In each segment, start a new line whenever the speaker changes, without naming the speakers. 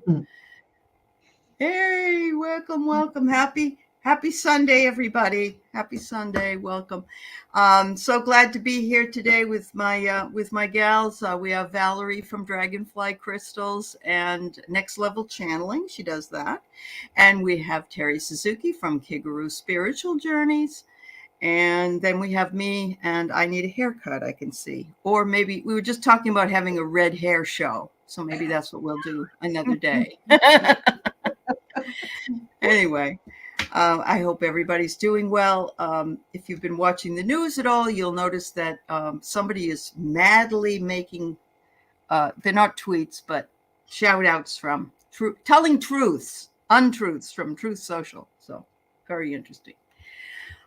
Mm.
Hey, welcome. Happy Sunday, everybody. Happy Sunday. Welcome. So glad to be here today with my gals. We have Valerie from Dragonfly Crystals and Next Level Channeling. She does that. And we have Terri Suzuki from Kigaru Spiritual Journeys. And then we have me, and I need a haircut, I can see. Or maybe we were just talking about having a red hair show. So maybe that's what we'll do another day. Anyway, I hope everybody's doing well. If you've been watching the news at all, you'll notice that somebody is madly making, they're not tweets, but shout outs from telling untruths from Truth Social. So very interesting.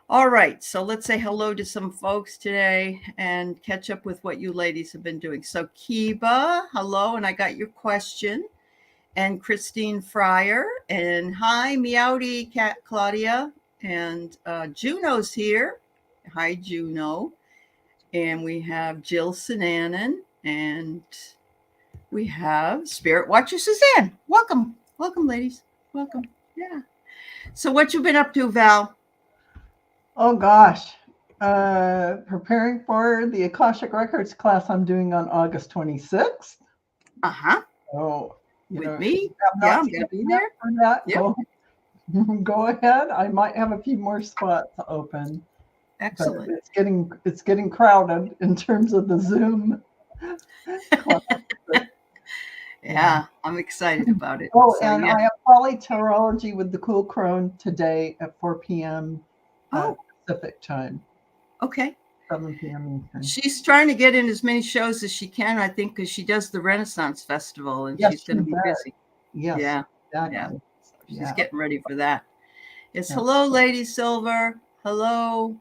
All right, so let's say hello to some folks today and catch up with what you ladies have been doing. So Kiba, hello, and I got your question. And Christine Fryer, and hi, Meowdy, Cat Claudia, and Juno's here. Hi, Juno. And we have Jill Sinanan, and we have Spirit Watcher Suzanne. Welcome, ladies. Welcome. Yeah. So, what you been up to, Val?
Oh gosh, preparing for the Akashic Records class I'm doing on August 26th. So,
with me?
Yeah,
I'm gonna be there
for that. Yep. Go ahead. I might have a few more spots open.
Excellent.
It's getting crowded in terms of the Zoom.
Yeah, I'm excited about it.
Oh, so, and I have polytarology with the Cool Crone today at 4 p.m. Pacific time.
Okay.
7 p.m. Eastern.
She's trying to get in as many shows as she can, I think, because she does the Renaissance Festival, and she's going to be busy.
Yes.
Yeah.
Exactly.
Yeah. So she's getting ready for that. Yes. Hello, Lady Silver. Hello.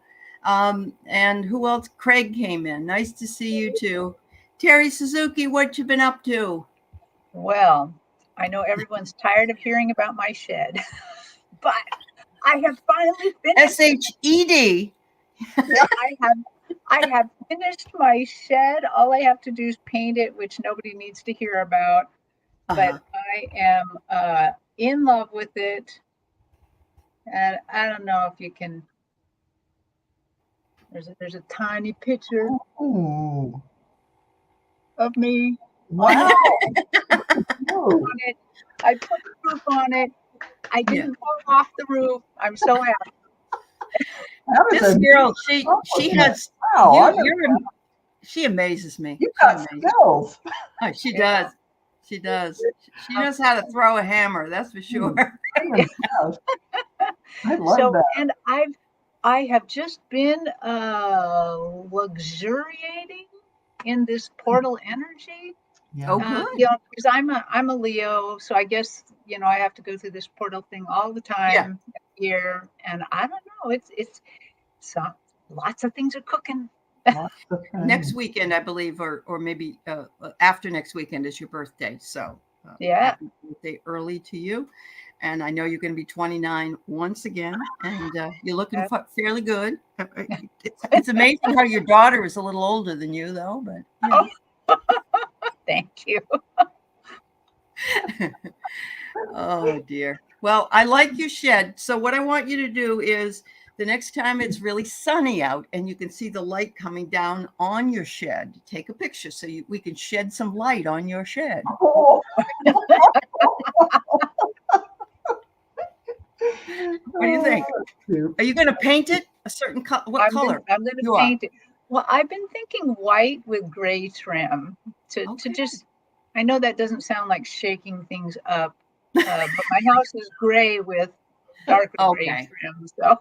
And who else? Craig came in. Nice to see you too. Terri Suzuki, what you been up to?
Well, I know everyone's tired of hearing about my shed, but I have finally finished.
SHED.
I have finished my shed. All I have to do is paint it, which nobody needs to hear about. But I am in love with it. And I don't know if you can. There's a tiny picture of me.
Wow.
On it. I put the roof on it. I didn't fall off the roof. I'm so happy.
This girl, she has. Wow, she amazes me.
You've got skills.
Oh, she does. She does. She knows how to throw a hammer. That's for sure.
I love that.
And I have just been luxuriating in this portal energy.
Yeah. Oh, good.
Because I'm a Leo, so I guess I have to go through this portal thing all the time here, and I don't know. It's lots of things are cooking.
Next weekend, I believe, or maybe after next weekend is your birthday. So happy birthday early to you. And I know you're going to be 29 once again, and you're looking fairly good. It's amazing how your daughter is a little older than you, though. But
thank you.
Oh dear. Well, I like your shed. So what I want you to do is the next time it's really sunny out and you can see the light coming down on your shed, take a picture so we can shed some light on your shed.
Oh.
What do you think? Are you going to paint it a certain color? What color?
I'm going to paint it. Well, I've been thinking white with gray trim to just. I know that doesn't sound like shaking things up, but my house is gray with darker gray trim. So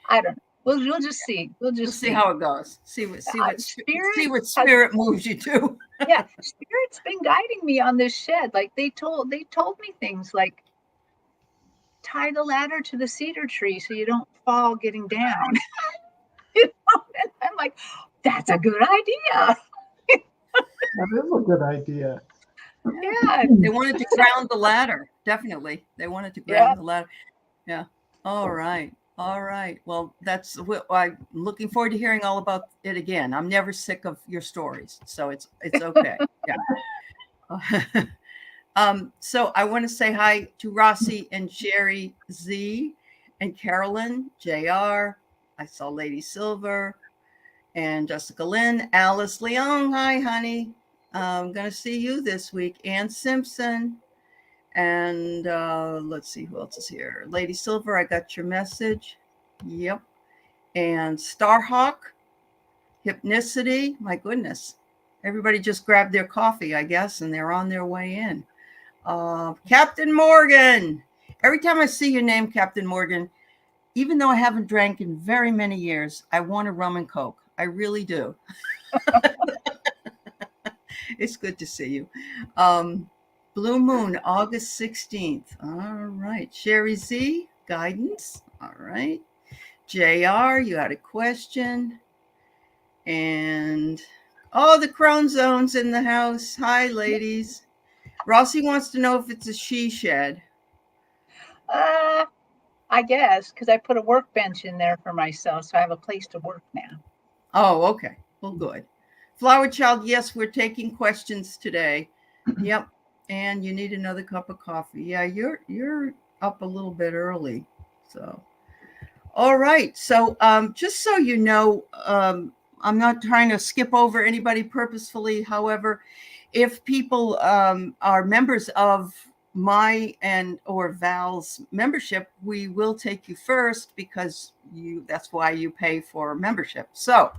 I don't know. We'll just see. We'll see
how it goes. See what spirit moves you to.
Yeah, Spirit's been guiding me on this shed. Like they told me things like tie the ladder to the cedar tree so you don't fall getting down. And I'm like, that's a good idea.
That is a good idea.
Yeah,
they wanted to ground the ladder. Definitely, they wanted to ground the ladder. Yeah. All right. Well, I'm looking forward to hearing all about it again. I'm never sick of your stories, so it's okay. Yeah. So I want to say hi to Rossi and Sherry Z and Carolyn, JR. I saw Lady Silver and Jessica Lynn, Alice Leong. Hi, honey. I'm going to see you this week. Ann Simpson. And let's see who else is here. Lady Silver, I got your message. Yep. And Starhawk, Hypnicity. My goodness. Everybody just grabbed their coffee, I guess, and they're on their way in. Captain Morgan. Every time I see your name, Captain Morgan, even though I haven't drank in very many years, I want a rum and Coke. I really do. It's good to see you. Blue Moon, August 16th. All right. Sherry Z, guidance. All right. JR, you had a question. And, the Crown Zone's in the house. Hi, ladies. Rossi wants to know if it's a she shed.
I guess, because I put a workbench in there for myself, so I have a place to work now.
Oh, okay. Well, good. Flower Child, yes, we're taking questions today. Yep. And you need another cup of coffee. Yeah, you're up a little bit early. So, all right. So, just so you know, I'm not trying to skip over anybody purposefully. However, if people are members of my and or Val's membership, we will take you first because that's why you pay for membership. So,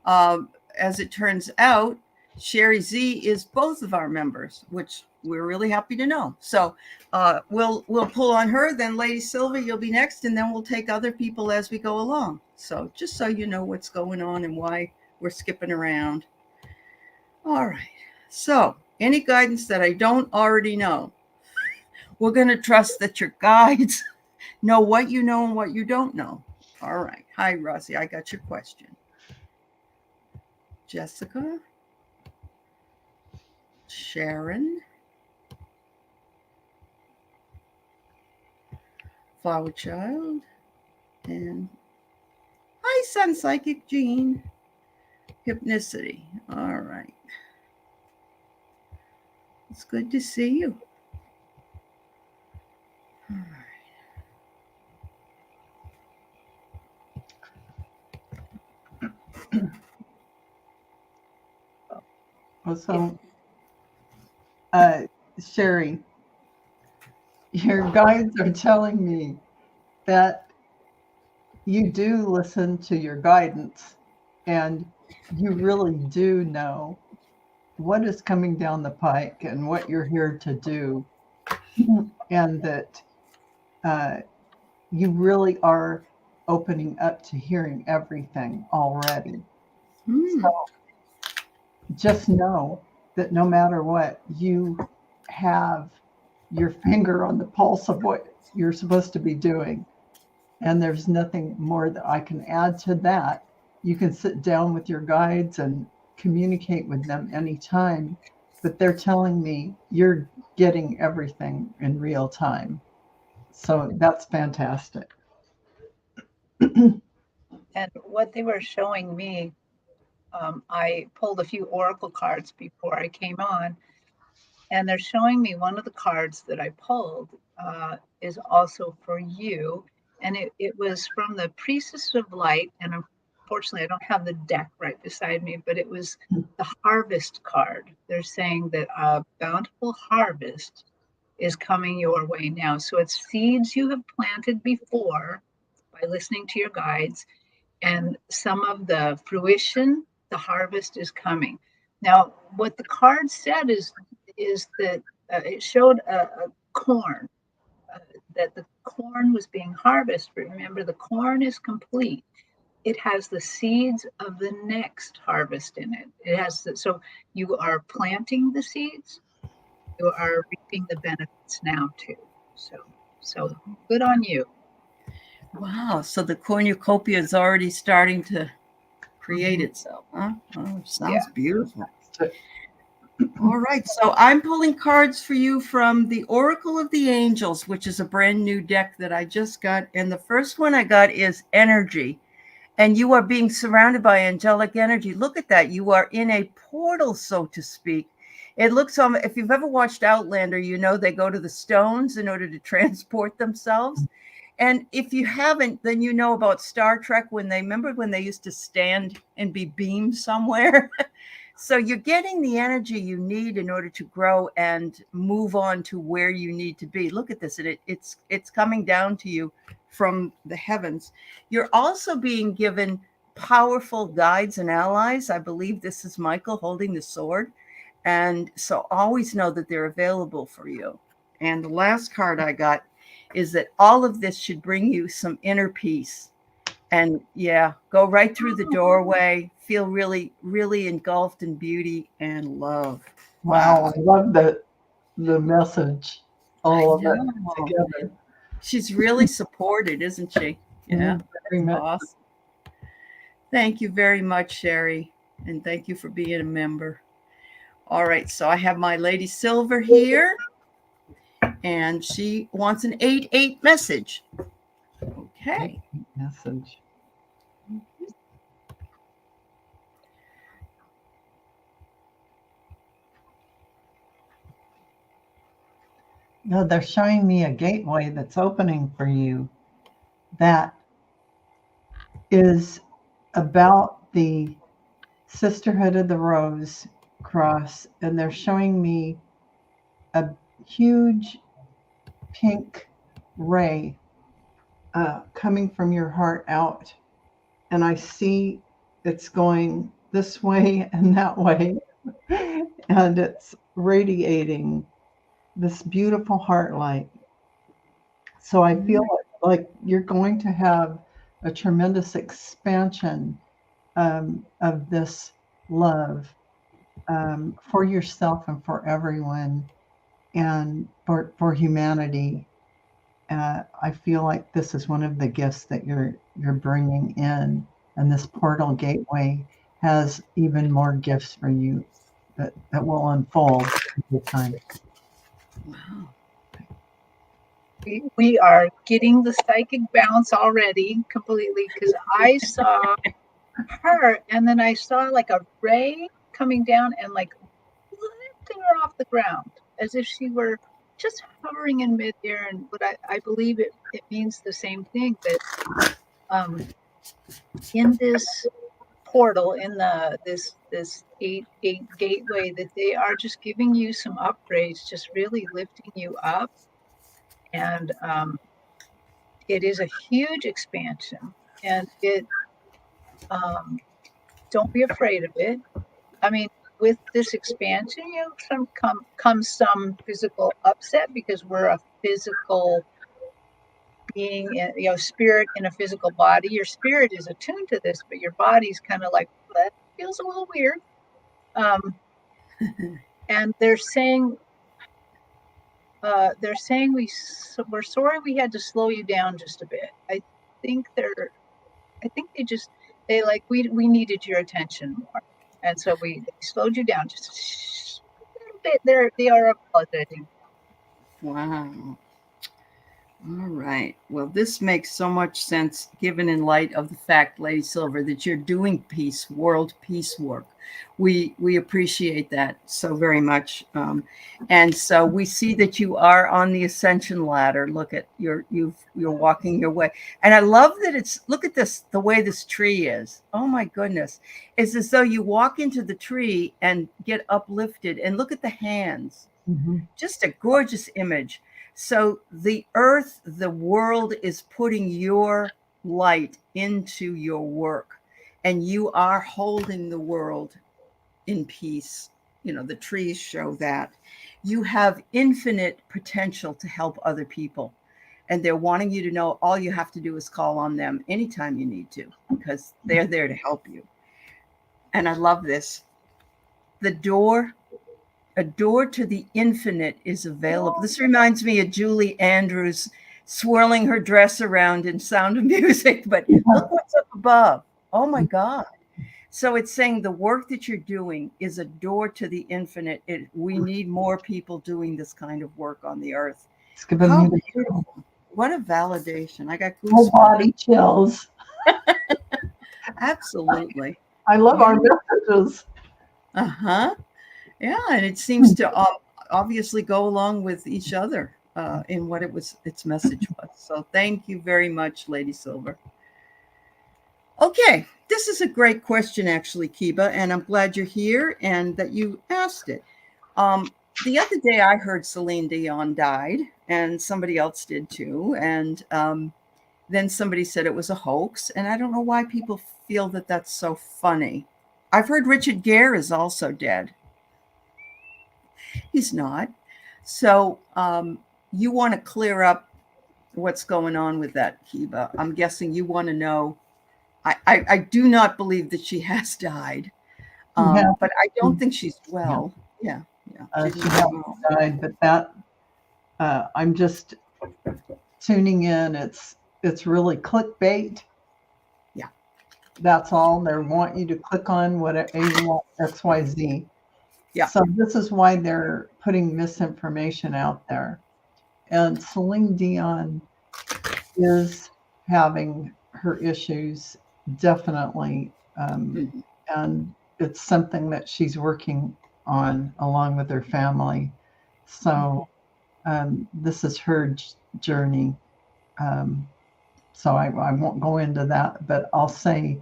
as it turns out, Sherry Z is both of our members, which we're really happy to know. So we'll pull on her, then Lady Silva, you'll be next, and then we'll take other people as we go along. So just so you know what's going on and why we're skipping around. All right. So any guidance that I don't already know, we're going to trust that your guides know what you know and what you don't know. All right. Hi, Rossi. I got your question. Jessica. Sharon. Flower Child. And hi, Sun Psychic Jean. Hypnicity. All right. It's good to see you. All
right. So, Sherry, your guides are telling me that you do listen to your guidance and you really do know what is coming down the pike and what you're here to do, and that you really are opening up to hearing everything already. So just know that no matter what, you have your finger on the pulse of what you're supposed to be doing. And there's nothing more that I can add to that. You can sit down with your guides and communicate with them anytime, but they're telling me you're getting everything in real time. So that's fantastic.
And what they were showing me, I pulled a few oracle cards before I came on, and they're showing me one of the cards that I pulled is also for you. And it was from the Priestess of Light. And unfortunately, I don't have the deck right beside me, but it was the Harvest card. They're saying that a bountiful harvest is coming your way now. So it's seeds you have planted before by listening to your guides, and some of the fruition, the harvest is coming. Now, what the card said is that it showed a corn, that the corn was being harvested. Remember, the corn is complete. It has the seeds of the next harvest in it. It has so you are planting the seeds, you are reaping the benefits now too. So good on you.
Wow. So the cornucopia is already starting to create itself, huh? Oh, sounds beautiful. All right. So I'm pulling cards for you from the Oracle of the Angels, which is a brand new deck that I just got. And the first one I got is Energy. And you are being surrounded by angelic energy. Look at that. You are in a portal, so to speak. It looks if you've ever watched Outlander, you know they go to the stones in order to transport themselves. And if you haven't, then you know about Star Trek when they used to stand and be beamed somewhere. So you're getting the energy you need in order to grow and move on to where you need to be. Look at this. It's coming down to you from the heavens. You're also being given powerful guides and allies. I believe this is Michael holding the sword. And so always know that they're available for you. And the last card I got is that all of this should bring you some inner peace. And yeah, go right through the doorway, feel really, really engulfed in beauty and love.
Wow, I love the message, all of it together.
She's really supported, isn't she? Yeah,
very much.
Awesome. Thank you very much, Sherry, and thank you for being a member. All right, so I have my Lady Silver here, and she wants an 8-8 message. Okay.
Message. No, they're showing me a gateway that's opening for you that is about the Sisterhood of the Rose cross, and they're showing me a huge pink ray coming from your heart out, and I see it's going this way and that way, and it's radiating this beautiful heart light. So I feel like you're going to have a tremendous expansion of this love for yourself and for everyone, and for humanity. I feel like this is one of the gifts that you're bringing in, and this portal gateway has even more gifts for you that will unfold over time.
Wow.
We are getting the psychic bounce already completely, because I saw her and then I saw like a ray coming down and like lifting her off the ground as if she were just hovering in midair. And what I believe it means the same thing, that in this portal, in this 8-8 gateway, that they are just giving you some upgrades, just really lifting you up. And it is a huge expansion, and it don't be afraid of it. I mean, with this expansion, comes some physical upset, because we're a physical being, spirit in a physical body. Your spirit is attuned to this, but your body's kind of like, well, that feels a little weird. And they're saying we're sorry we had to slow you down just a bit. I think they like, we needed your attention more, and so they slowed you down just a little bit. They are apologizing.
Wow. All right. Well, this makes so much sense, given in light of the fact, Lady Silver, that you're doing world peace work. We appreciate that so very much. And so we see that you are on the ascension ladder. Look at you're walking your way. And I love that look at this, the way this tree is. Oh my goodness. It's as though you walk into the tree and get uplifted, and look at the hands. Mm-hmm. Just a gorgeous image. So the earth, the world is putting your light into your work, and you are holding the world in peace. The trees show that. You have infinite potential to help other people, and they're wanting you to know all you have to do is call on them anytime you need to, because they're there to help you. And I love this. A door to the infinite is available. This reminds me of Julie Andrews swirling her dress around in Sound of Music, but look what's up above. Oh my God. So it's saying the work that you're doing is a door to the infinite. We need more people doing this kind of work on the earth. How beautiful. What a validation. I got goosebumps.
Whole body chills.
Absolutely.
I love our messages.
Uh-huh. Yeah, and it seems to obviously go along with each other in what its message was. So thank you very much, Lady Silver. Okay, this is a great question, actually, Kiba, and I'm glad you're here and that you asked it. The other day I heard Celine Dion died, and somebody else did too, and then somebody said it was a hoax, and I don't know why people feel that that's so funny. I've heard Richard Gere is also dead. He's not. So you want to clear up what's going on with that, Kiba. I'm guessing you want to know. I do not believe that she has died,
Yeah.
but I don't think she's well. Yeah,
She hasn't died, but that I'm just tuning in. It's really clickbait.
Yeah.
That's all. They want you to click on what XYZ.
Yeah.
So this is why they're putting misinformation out there. And Celine Dion is having her issues, definitely. And it's something that she's working on along with her family. So this is her journey. So I won't go into that, but I'll say,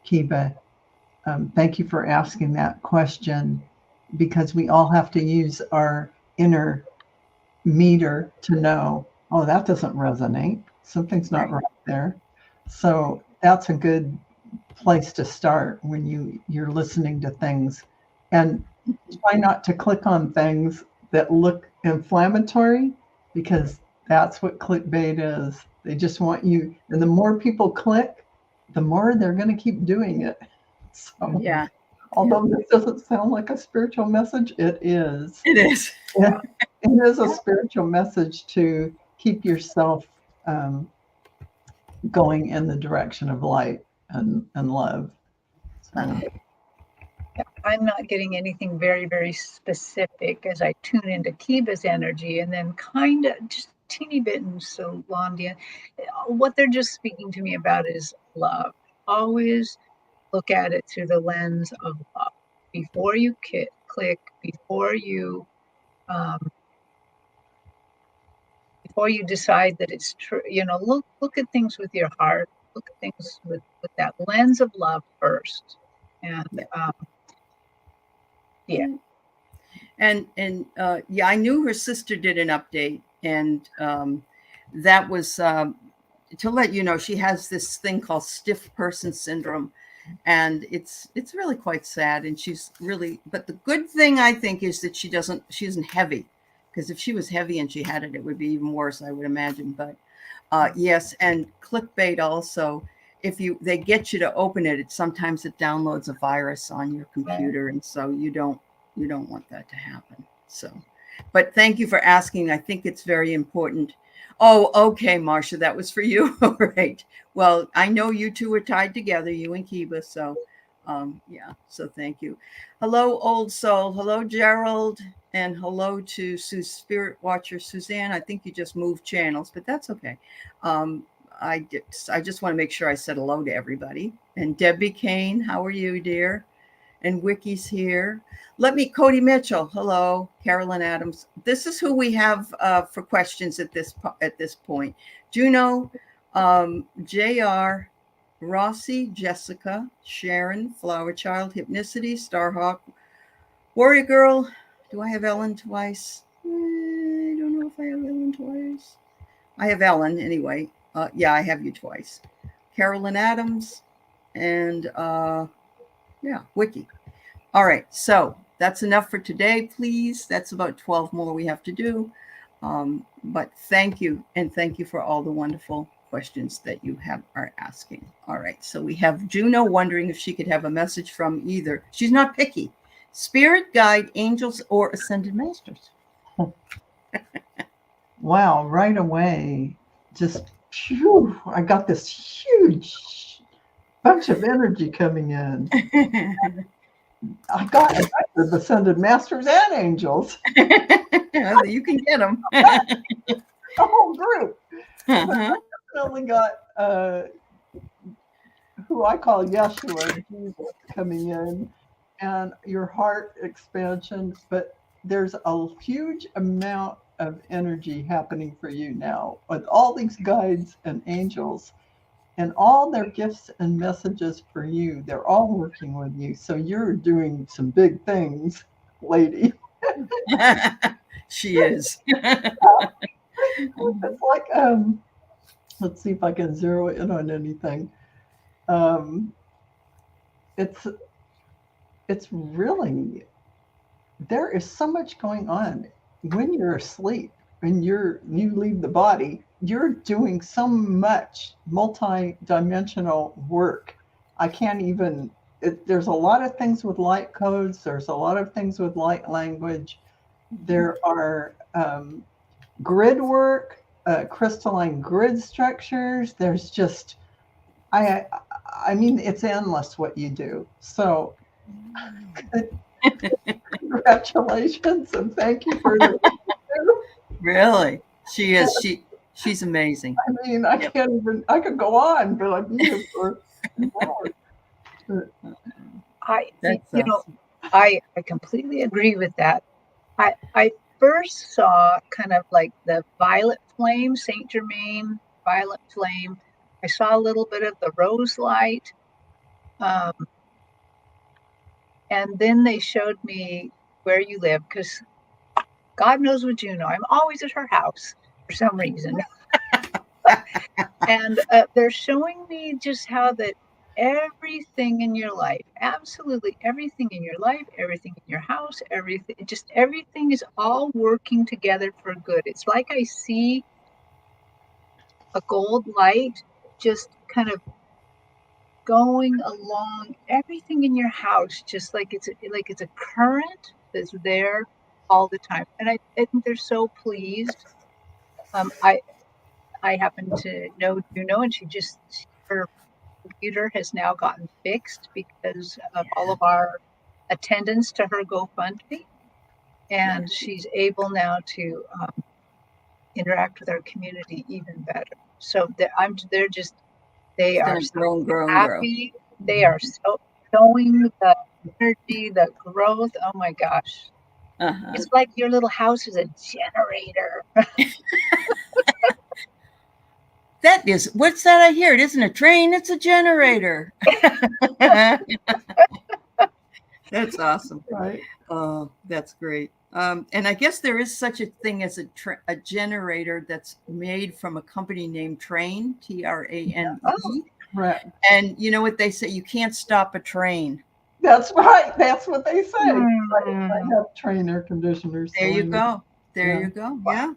Kiba, thank you for asking that question, because we all have to use our inner meter to know, oh, that doesn't resonate. Something's not right there. So that's a good place to start when you're listening to things, and try not to click on things that look inflammatory, because that's what clickbait is. They just want you, and the more people click, the more they're going to keep doing it. So
yeah.
Although this doesn't sound like a spiritual message, it is.
It is.
It is a spiritual message to keep yourself going in the direction of light and love. So.
I'm not getting anything very, very specific as I tune into Kiba's energy, and then kind of just teeny bit in Solandia. What they're just speaking to me about is love. Always look at it through the lens of love. Before you click, before you decide that it's true, look at things with your heart. Look at things with that lens of love first, and yeah.
And yeah, I knew her sister did an update, and that was to let you know she has this thing called stiff person syndrome, and it's really quite sad. And she's really, but the good thing I think is that she isn't heavy, because if she was heavy and she had it, it would be even worse, I would imagine. But yes, and clickbait also. If they get you to open it, sometimes it downloads a virus on your computer, and so you don't want that to happen. So, but thank you for asking. I think it's very important. Oh, okay, Marcia, that was for you. All right. Well, I know you two are tied together, you and Kiba. So, yeah. So thank you. Hello, Old Soul. Hello, Gerald. And hello to Spirit Watcher Suzanne. I think you just moved channels, but that's okay. I just want to make sure I said hello to everybody. And Debbie Kane, how are you, dear? And Wiki's here. Cody Mitchell. Hello, Carolyn Adams. This is who we have for questions at this point. Juno, JR, Rossi, Jessica, Sharon, Flower Child, Hypnicity, Starhawk, Warrior Girl. Do I have Ellen twice? I don't know if I have Ellen twice. I have Ellen anyway. Yeah, I have you twice. Carolyn Adams and yeah, Wiki. All right, so that's enough for today, please. That's about 12 more we have to do. But thank you, and thank you for all the wonderful questions that you are asking. All right, so we have Juno wondering if she could have a message from either. She's not picky. Spirit guide, angels, or ascended masters.
Wow, right away, just phew, I got this huge bunch of energy coming in. I got the ascended masters and angels.
You can get them.
The whole group. But I definitely got who I call Yeshua, Jesus, coming in. and your heart expansion, but there's a huge amount of energy happening for you now with all these guides and angels and all their gifts and messages for you. They're all working with you. So you're doing some big things, lady.
She is.
It's like, let's see if I can zero in on anything. Um, it's really, there is so much going on when you're asleep. When you leave the body, you're doing so much multi-dimensional work. I can't even. There's a lot of things with light codes. There's a lot of things with light language. There are grid work, crystalline grid structures. There's just, I mean, it's endless what you do. So, congratulations and thank you for the.
Really, she is. She's amazing.
I mean, I can't even. I could go on, but I'd be here for hours.
I completely agree with that. I first saw kind of like the violet flame, Saint Germain violet flame. I saw a little bit of the rose light. And then they showed me where you live, because God knows what you know. I'm always at her house for some reason. And they're showing me just how that everything in your life, absolutely everything in your life, everything in your house, everything is all working together for good. It's like I see a gold light just kind of going along everything in your house, just like it's a current that's there all the time. And I think they're so pleased. I happen to know Juno, and her computer has now gotten fixed because of all of our attendance to her GoFundMe, and she's able now to interact with our community even better. So they are so happy. They are so showing the energy, the growth. Oh my gosh. It's like your little house is a generator.
That is, what's that I hear? It isn't a train, it's a generator. That's awesome.
Right.
Oh, that's great. And I guess there is such a thing as a generator that's made from a company named Train, Trane.
Oh, right.
And you know what they say? You can't stop a train.
That's right. That's what they say. I have train air conditioners.
There you go. There you go. Yeah.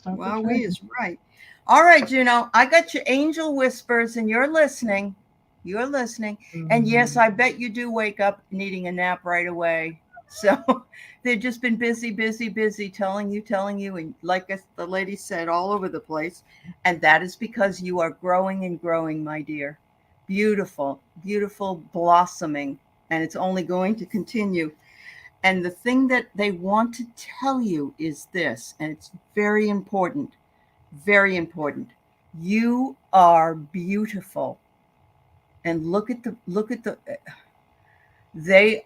Wow,
we is right. All right, Juno, I got your angel whispers and you're listening. You're listening. Mm-hmm. And yes, I bet you do wake up needing a nap right away. So they've just been busy, telling you. And like the lady said, all over the place. And that is because you are growing and growing, my dear. Beautiful, beautiful blossoming. And it's only going to continue. And the thing that they want to tell you is this, and it's very important. Very important. You are beautiful. And look at they,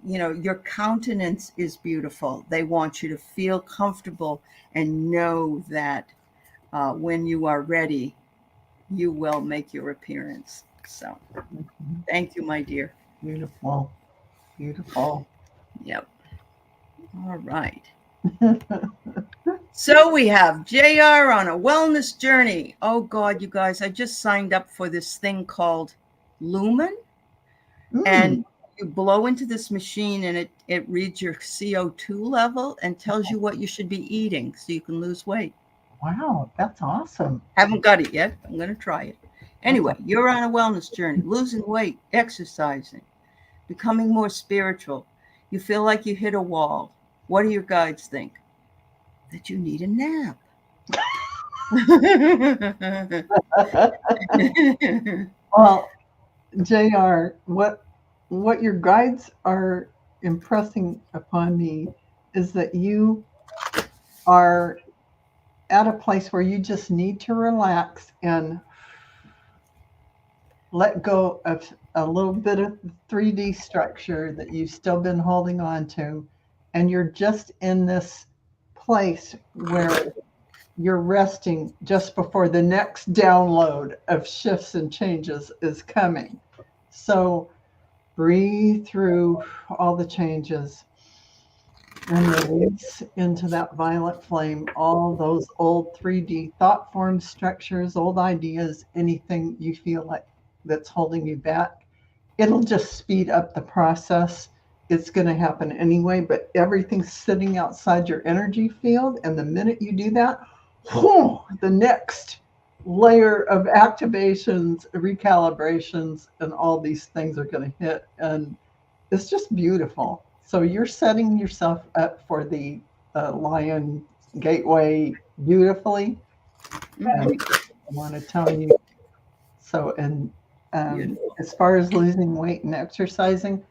your countenance is beautiful. They want you to feel comfortable and know that when you are ready, you will make your appearance. So thank you, my dear.
Beautiful. Beautiful.
Yep. All right. So we have JR on a wellness journey. Oh God, you guys, I just signed up for this thing called Lumen. And you blow into this machine and it reads your CO2 level and tells you what you should be eating so you can lose weight.
Wow, that's awesome.
Haven't got it yet. I'm going to try it. Anyway, you're on a wellness journey, losing weight, exercising, becoming more spiritual. You feel like you hit a wall. What do your guides think? That you need a nap.
Well, JR, what your guides are impressing upon me is that you are at a place where you just need to relax and let go of a little bit of 3D structure that you've still been holding on to, and you're just in this place where you're resting just before the next download of shifts and changes is coming. So breathe through all the changes and release into that violet flame all those old 3D thought forms, structures, old ideas, anything you feel like that's holding you back. It'll just speed up the process. It's going to happen anyway, but everything's sitting outside your energy field. And the minute you do that, the next layer of activations, recalibrations, and all these things are going to hit. And it's just beautiful. So you're setting yourself up for the Lion Gateway beautifully. And I want to tell you, so, and as far as losing weight and exercising,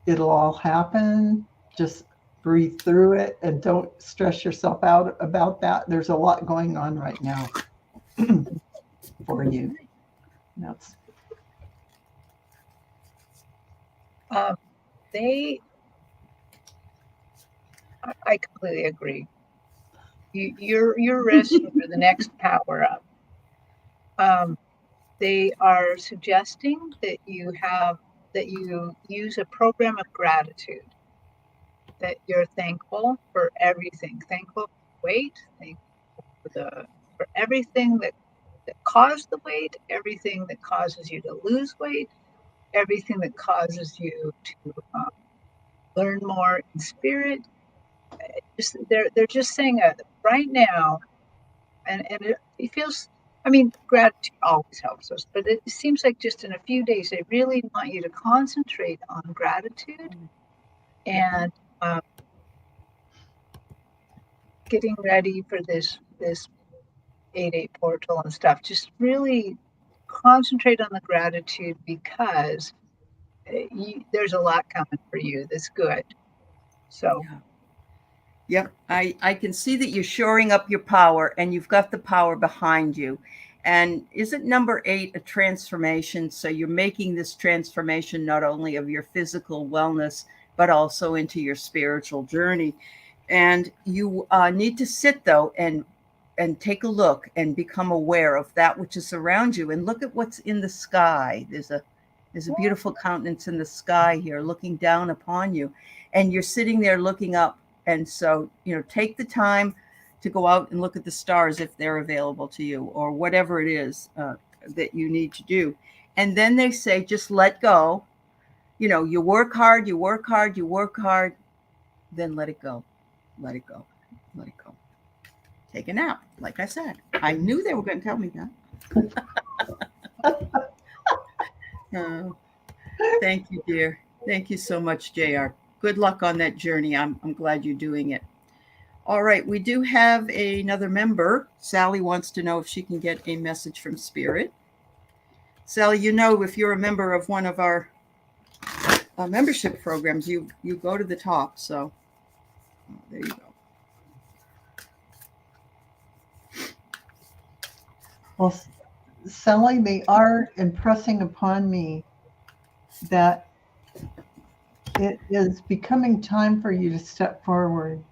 it'll all happen. Just breathe through it and don't stress yourself out about that. There's a lot going on right now for you. That's
I completely agree. You're resting for the next power up. They are suggesting that you use a program of gratitude, that you're thankful for everything, thankful for weight, thankful for everything that caused the weight, everything that causes you to lose weight, everything that causes you to learn more in spirit. They're just saying right now, and it feels. I mean, gratitude always helps us, but it seems like just in a few days, they really want you to concentrate on gratitude and getting ready for this 8/8 portal and stuff. Just really concentrate on the gratitude, because there's a lot coming for you that's good. So.
Yeah. Yep. I can see that you're shoring up your power, and you've got the power behind you. And isn't number 8 a transformation? So you're making this transformation not only of your physical wellness, but also into your spiritual journey. And you need to sit, though, and take a look and become aware of that which is around you, and look at what's in the sky. There's a beautiful countenance in the sky here looking down upon you, and you're sitting there looking up. And so, take the time to go out and look at the stars if they're available to you, or whatever it is that you need to do. And then they say, just let go. You work hard, you work hard, you work hard, then let it go. Let it go. Let it go. Take a nap. Like I said, I knew they were going to tell me that. Thank you, dear. Thank you so much, JR. Good luck on that journey. I'm glad you're doing it. All right. We do have another member. Sally wants to know if she can get a message from Spirit. Sally, if you're a member of one of our membership programs, you go to the top. So there you go.
Well, Sally, they are impressing upon me that it is becoming time for you to step forward,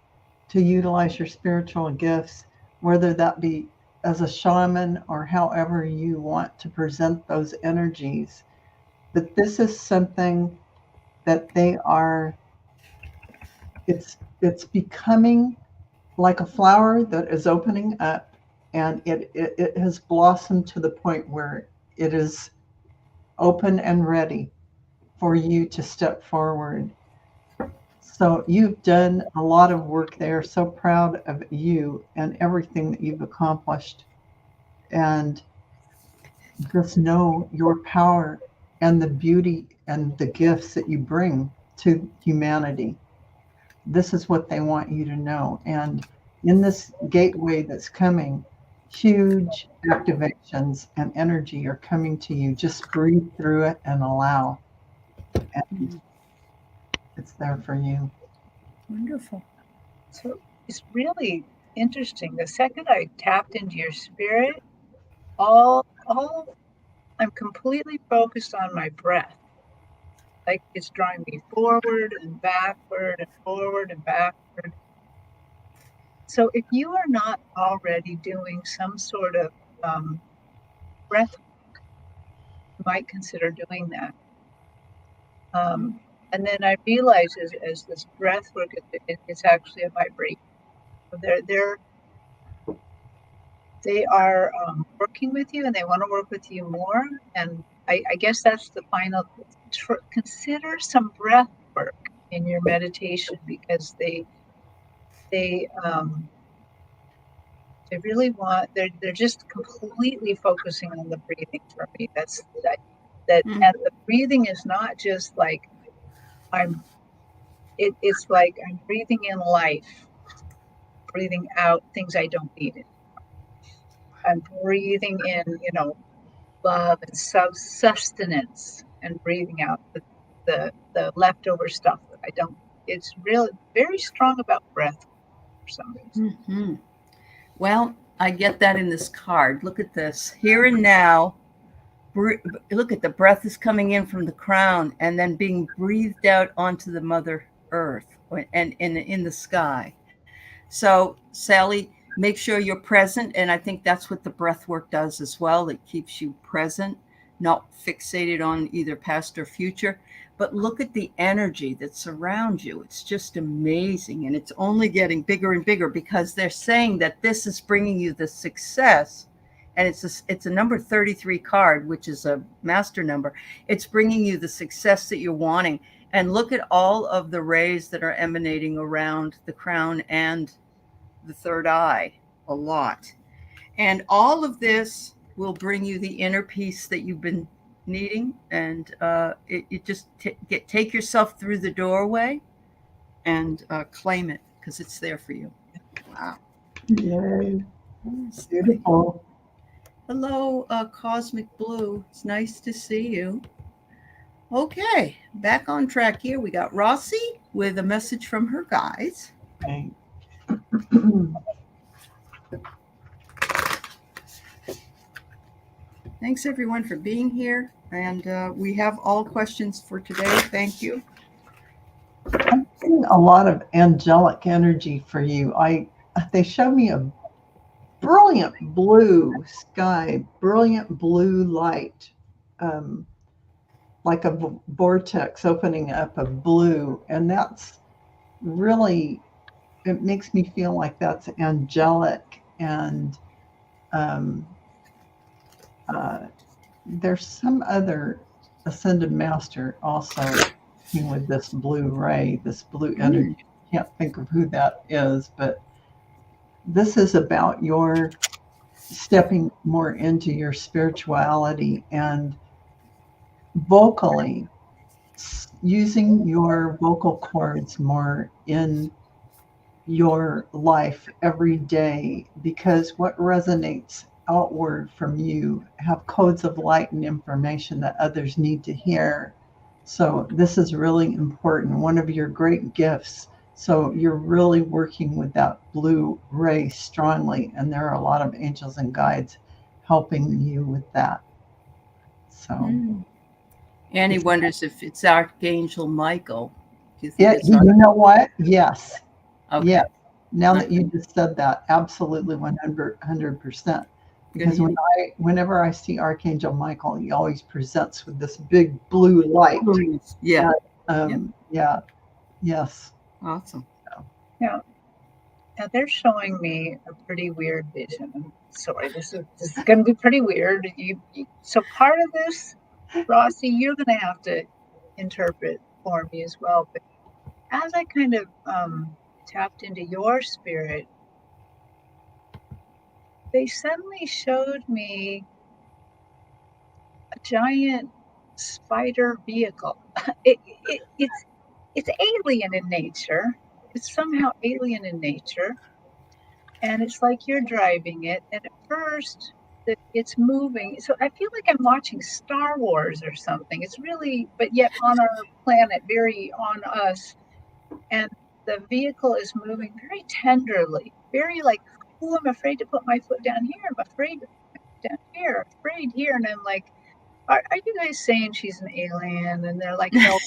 to utilize your spiritual gifts, whether that be as a shaman or however you want to present those energies. But this is something that it's becoming like a flower that is opening up, and it has blossomed to the point where it is open and ready for you to step forward. So you've done a lot of work there. So proud of you and everything that you've accomplished. And just know your power and the beauty and the gifts that you bring to humanity. This is what they want you to know. And in this gateway that's coming, huge activations and energy are coming to you. Just breathe through it and allow. And it's there for you.
Wonderful.
So it's really interesting. The second I tapped into your spirit, all I'm completely focused on my breath. Like it's drawing me forward and backward and forward and backward. So if you are not already doing some sort of breath, you might consider doing that. And then I realize as this breath work, it's actually a vibration. So they are working with you, and they want to work with you more. And I guess that's the final. Consider some breath work in your meditation, because they really want, they're just completely focusing on the breathing for me. And the breathing is not just like it's like I'm breathing in life, breathing out things I don't need. I'm breathing in, love and sustenance, and breathing out the leftover stuff that I don't. It's really very strong about breath for some reason.
Mm-hmm. Well, I get that in this card. Look at this. Here and now, look at the breath is coming in from the crown and then being breathed out onto the Mother Earth and in the sky. So, Sally, make sure you're present. And I think that's what the breath work does as well. It keeps you present, not fixated on either past or future. But look at the energy that's around you. It's just amazing. And it's only getting bigger and bigger, because they're saying that this is bringing you the success. And it's a number 33 card, which is a master number. It's bringing you the success that you're wanting. And look at all of the rays that are emanating around the crown and the third eye a lot. And all of this will bring you the inner peace that you've been needing. And it just take yourself through the doorway and claim it, because it's there for you. Wow.
Yay. Beautiful.
Hello, Cosmic Blue. It's nice to see you. Okay, back on track here. We got Rossi with a message from her guides.
Okay.
Thanks, everyone, for being here. And we have all questions for today. Thank you.
I'm getting a lot of angelic energy for you. They show me a brilliant blue sky, brilliant blue light, like a vortex opening up of blue. And that's really, it makes me feel like that's angelic. And there's some other ascended master also with this blue ray, this blue energy. Can't think of who that is, but this is about your stepping more into your spirituality and vocally using your vocal cords more in your life every day, because what resonates outward from you have codes of light and information that others need to hear. So this is really important, one of your great gifts. So you're really working with that blue ray strongly, and there are a lot of angels and guides helping you with that. So
Annie wonders if it's Archangel Michael. Do you think
yeah,
it's
you know what? Yes.
Okay.
Yeah. Now that you just said that, absolutely 100%. Because whenever I see Archangel Michael, he always presents with this big blue light.
Yeah.
Yeah. Yes.
Awesome.
Yeah. Now they're showing me a pretty weird vision. I'm sorry, this is going to be pretty weird. So part of this, Rossi, you're going to have to interpret for me as well. But as I kind of tapped into your spirit, they suddenly showed me a giant spider vehicle. It's alien in nature. It's somehow alien in nature. And it's like you're driving it. And at first, it's moving. So I feel like I'm watching Star Wars or something. It's really, but yet on our planet, very on us. And the vehicle is moving very tenderly, very like, oh, I'm afraid to put my foot down here. I'm afraid to put my foot down here, afraid here. And I'm like, are you guys saying she's an alien? And they're like, no,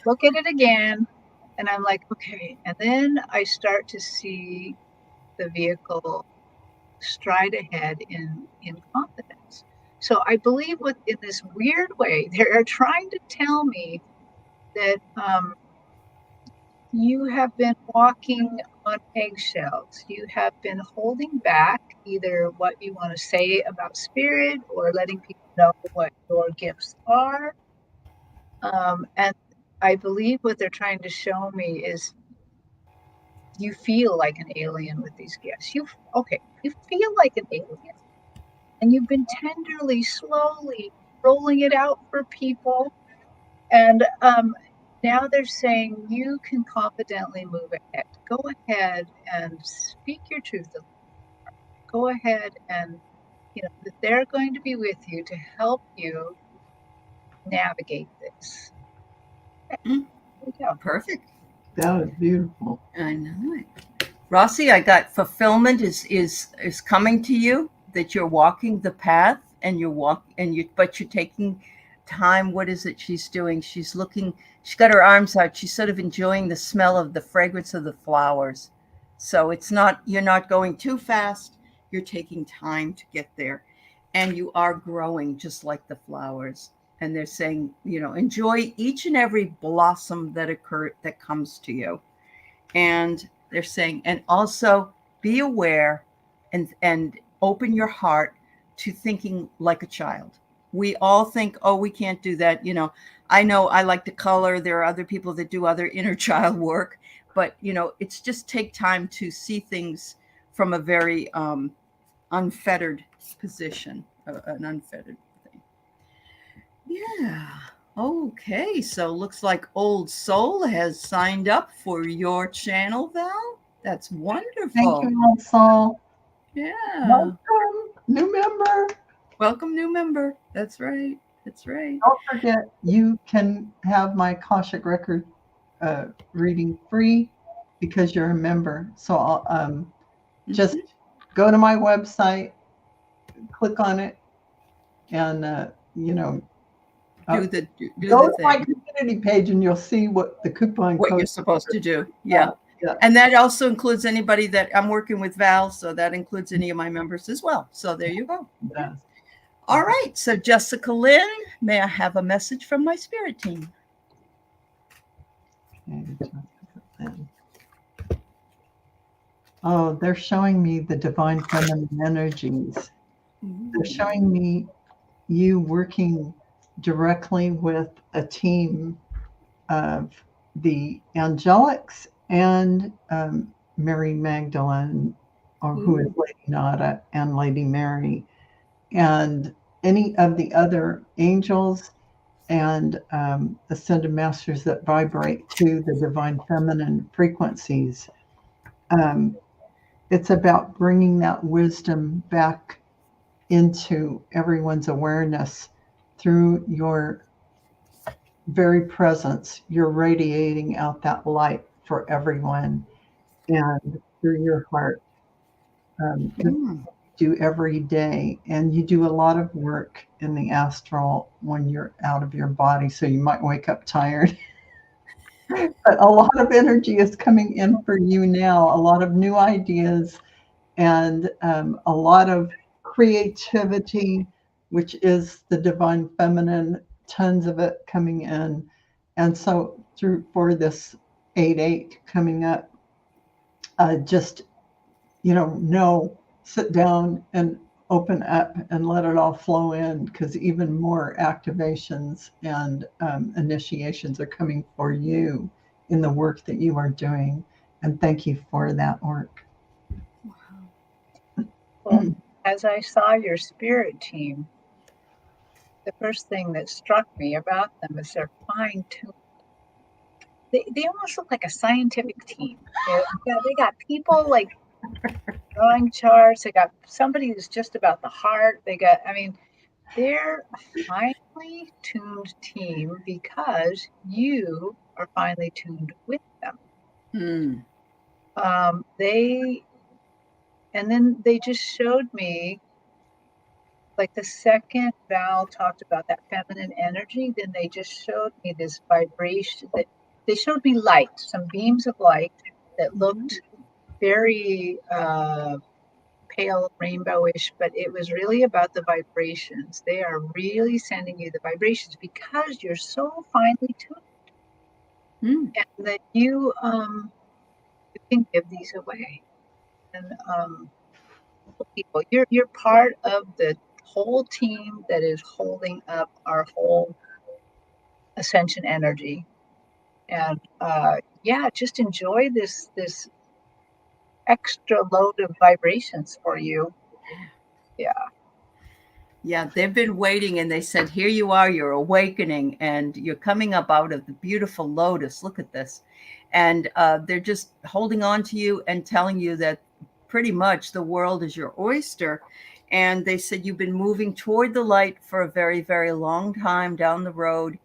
look at it again. And I'm like, okay. And then I start to see the vehicle stride ahead in confidence. So I believe in this weird way, they're trying to tell me that you have been walking on eggshells. You have been holding back either what you want to say about spirit or letting people know what your gifts are. And I believe what they're trying to show me is you feel like an alien with these gifts. You feel like an alien, and you've been tenderly, slowly rolling it out for people. And now they're saying you can confidently move ahead. Go ahead and speak your truth. Go ahead and, that they're going to be with you to help you navigate this.
Mm.
There we go.
Perfect.
That was beautiful.
I know it. Rossi, I got fulfillment is coming to you, that you're walking the path and but you're taking time. What is it she's doing? She's got her arms out. She's sort of enjoying the smell of the fragrance of the flowers. So you're not going too fast. You're taking time to get there, and you are growing just like the flowers. And they're saying, enjoy each and every blossom that comes to you. And they're saying, and also be aware and open your heart to thinking like a child. We all think, oh, we can't do that. I know I like to color. There are other people that do other inner child work, but it's just take time to see things from a very unfettered position, an unfettered thing. Yeah. Okay, so looks like Old Soul has signed up for your channel, Val. That's wonderful.
Thank you, Old Soul.
Yeah.
Welcome, new member.
Welcome, new member. That's right. That's right.
Don't forget, you can have my Akashic record reading free because you're a member. So I'll just go to my website, click on it, and
do the
go
the
to my
thing.
community page, and you'll see what the coupon
What
code
you're supposed to do. Yeah.
Yeah.
And that also includes anybody that I'm working with, Val. So that includes any of my members as well. So there you go.
does.
All right. So Jessica Lynn, may I have a message from my spirit team?
Okay, oh, they're showing me the divine feminine energies. They're showing me you working directly with a team of the angelics and Mary Magdalene, or who is Lady Nada, and Lady Mary, and any of the other angels and ascended masters that vibrate to the divine feminine frequencies. It's about bringing that wisdom back into everyone's awareness through your very presence. You're radiating out that light for everyone, and through your heart. You do every day, and you do a lot of work in the astral when you're out of your body, so you might wake up tired. But a lot of energy is coming in for you now, a lot of new ideas, and a lot of creativity, which is the divine feminine, tons of it coming in. And so for this 8/8 coming up, just, sit down and open up and let it all flow in, because even more activations and initiations are coming for you in the work that you are doing. And thank you for that work.
Well, as I saw your spirit team, the first thing that struck me about them is they're fine-tuned. They almost look like a scientific team. They got people like drawing charts. They got somebody who's just about the heart. They're a finely tuned team because you are finely tuned with them. And then they just showed me like the second Val talked about that feminine energy, then they just showed me this vibration that they showed me light, some beams of light that looked very pale rainbowish, but it was really about the vibrations. They are really sending you the vibrations because you're so finely tuned, and that you can give these away. And people, you're part of the whole team that is holding up our whole ascension energy. And yeah, just enjoy this extra load of vibrations for you. Yeah.
Yeah, they've been waiting and they said, here you are, you're awakening and you're coming up out of the beautiful lotus. Look at this. And they're just holding on to you and telling you that pretty much the world is your oyster. And they said, you've been moving toward the light for a very, very long time down the road.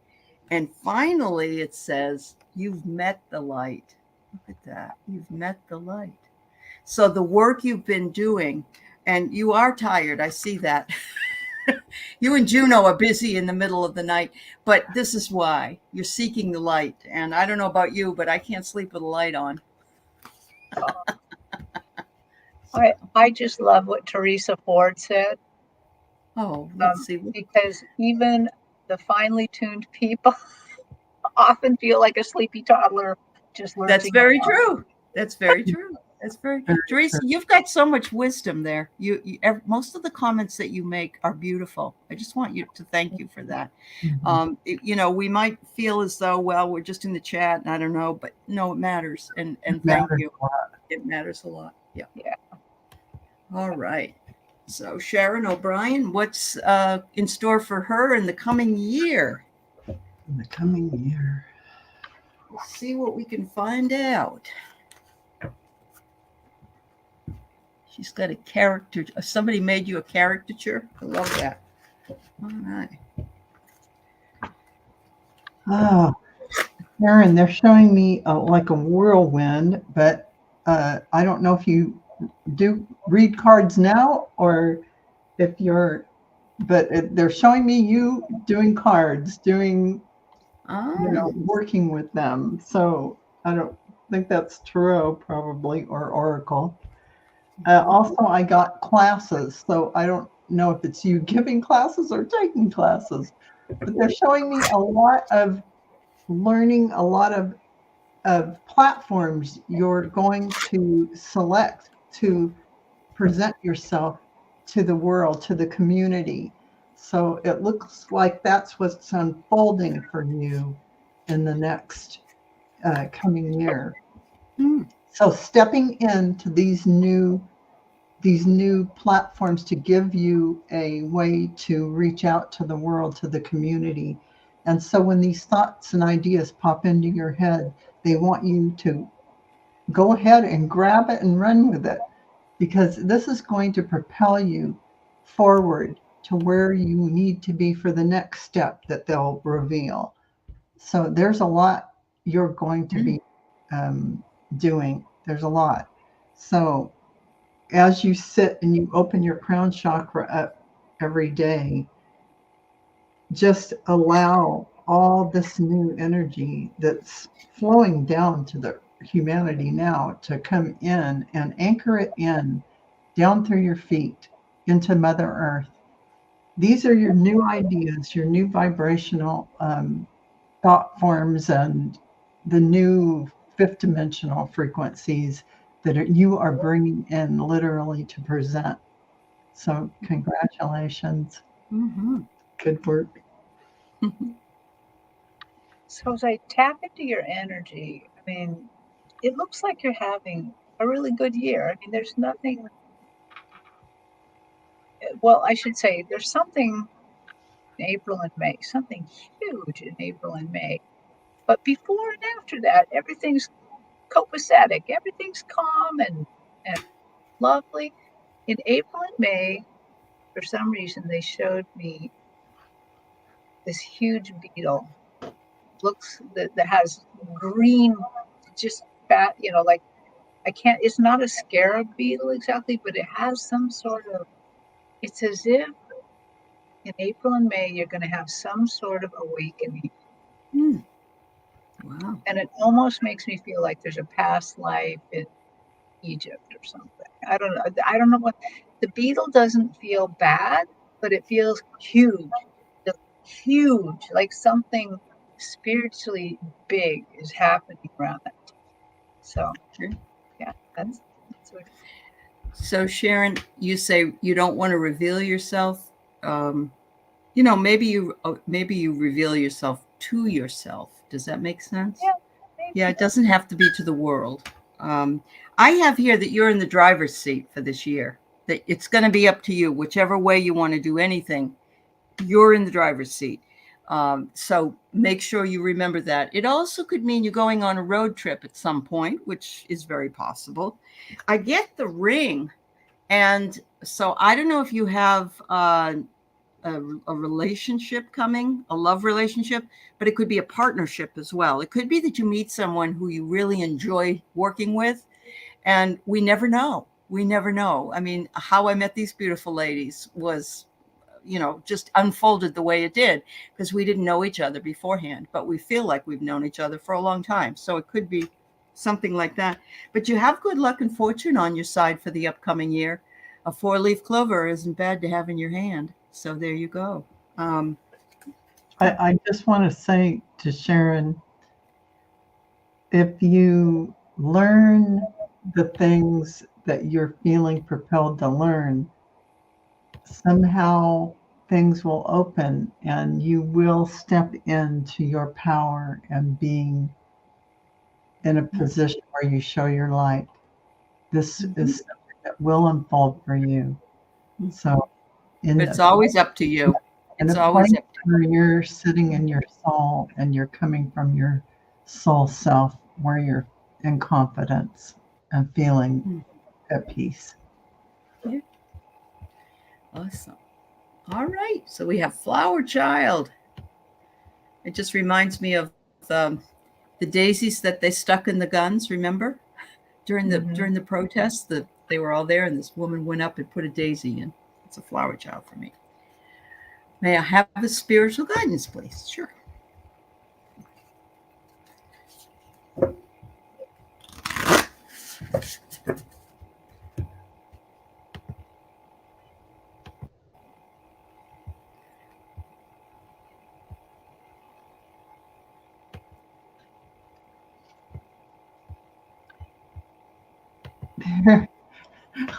And finally, it says, you've met the light. Look at that. You've met the light. So the work you've been doing, and you are tired. I see that. You and Juno are busy in the middle of the night, but this is why you're seeking the light. And I don't know about you, but I can't sleep with a light on.
I just love what Teresa Ford said.
Oh, let's see.
Because even the finely tuned people often feel like a sleepy toddler just lurching.
That's very true. That's very true. That's very Teresa, you've got so much wisdom there. Most of the comments that you make are beautiful. I just want you to thank you for that. We might feel as though, well, we're just in the chat and I don't know, but no, it matters. And thank you. It matters a lot. Yeah. All right. So Sharon O'Brien, what's in store for her in the coming year?
In the coming year.
Let's see what we can find out. She's got a character. Somebody made you a caricature. I love that. All right.
Oh, Sharon, they're showing me like a whirlwind, but I don't know if you do read cards now or if you're, but they're showing me you doing cards, working with them. So I don't think that's tarot probably or oracle. Also, I got classes, so I don't know if it's you giving classes or taking classes, but they're showing me a lot of learning, a lot of platforms you're going to select to present yourself to the world, to the community. So it looks like that's what's unfolding for you in the next coming year. So stepping into these new platforms to give you a way to reach out to the world, to the community. And so when these thoughts and ideas pop into your head, they want you to go ahead and grab it and run with it, because this is going to propel you forward to where you need to be for the next step that they'll reveal. So there's a lot you're going to be doing. There's a lot. So as you sit and you open your crown chakra up every day, just allow all this new energy that's flowing down to the humanity now to come in and anchor it in down through your feet into Mother Earth. These are your new ideas, your new vibrational thought forms, and the new fifth dimensional frequencies that you are bringing in literally to present. So congratulations. Good work.
So as I tap into your energy, I mean, it looks like you're having a really good year. I mean, there's nothing, well, I should say there's something in April and May, something huge in April and May. But before and after that, everything's copacetic, everything's calm and lovely. In April and May, for some reason, they showed me this huge beetle. Looks that has green, just fat, like I can't, it's not a scarab beetle exactly, but it has some sort of, it's as if in April and May, you're going to have some sort of awakening.
Wow.
And it almost makes me feel like there's a past life in Egypt or something. I don't know. I don't know what the beetle doesn't feel bad, but it feels huge. Just huge, like something spiritually big is happening around that. So,
Sure.
yeah, that's what.
So Sharon, you say you don't want to reveal yourself. Maybe you reveal yourself to yourself. Does that make sense?
Yeah,
Yeah,
maybe.
it doesn't have to be to the world. I have here that you're in the driver's seat for this year. That it's going to be up to you, whichever way you want to do anything. You're in the driver's seat. So make sure you remember that. It also could mean you're going on a road trip at some point, which is very possible. I get the ring. And so I don't know if you have a relationship coming, a love relationship, but it could be a partnership as well. It could be that you meet someone who you really enjoy working with, and we never know. We never know. I mean, how I met these beautiful ladies was, just unfolded the way it did because we didn't know each other beforehand, but we feel like we've known each other for a long time. So it could be something like that. But you have good luck and fortune on your side for the upcoming year. A 4-leaf clover isn't bad to have in your hand. So there you go.
I just want to say to Sharon, if you learn the things that you're feeling propelled to learn, somehow things will open and you will step into your power and being in a position where you show your light. This is something that will unfold for you. So, in
But it's
the,
always up to you.
in
It's
a
always
place
up to
where you're sitting in your soul and you're coming from your soul self, where you're in confidence and feeling at peace.
you. Awesome. All right. So we have Flower Child. It just reminds me of the daisies that they stuck in the guns. Remember during the protests that they were all there, and this woman went up and put a daisy in. It's a flower child for me. May I have a spiritual guidance, please? Sure.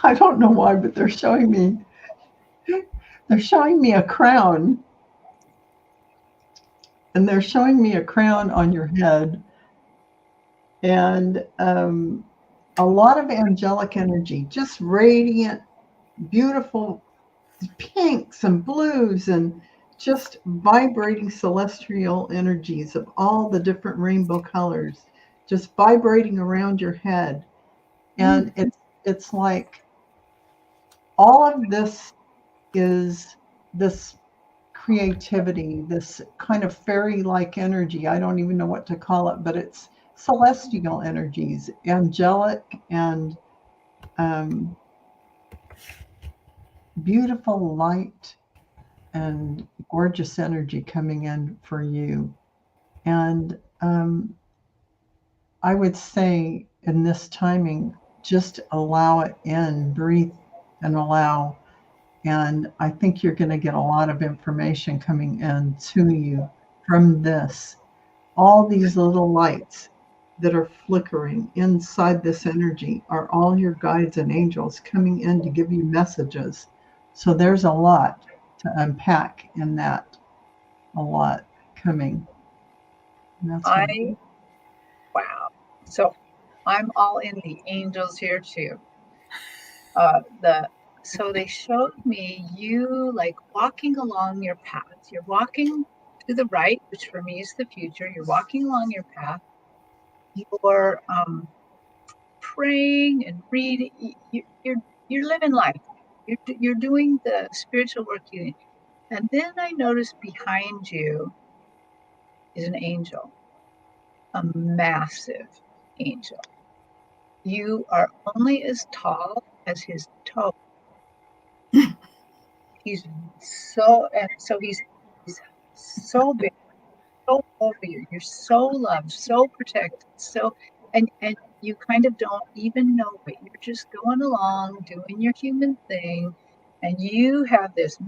I don't know why, but they're showing me a crown, and they're showing me a crown on your head, and a lot of angelic energy, just radiant, beautiful pinks and blues, and just vibrating celestial energies of all the different rainbow colors, just vibrating around your head. And it's like all of this is this creativity, this kind of fairy-like energy. I don't even know what to call it, but it's celestial energies, angelic and beautiful light and gorgeous energy coming in for you. And I would say in this timing, just allow it in, breathe and allow. And I think you're going to get a lot of information coming in to you from this. All these little lights that are flickering inside this energy are all your guides and angels coming in to give you messages. So there's a lot to unpack in that, a lot coming. And that's what
Wow. So I'm all in the angels here too. So they showed me you like walking along your path. You're walking to the right, which for me is the future. You're walking along your path. You're praying and reading. You're living life. You're doing the spiritual work you need. And then I noticed behind you is an angel, a massive angel. You are only as tall as his toe. he's he's so big, so over you. You're so loved, so protected, so and you kind of don't even know it. You're just going along, doing your human thing, and you have this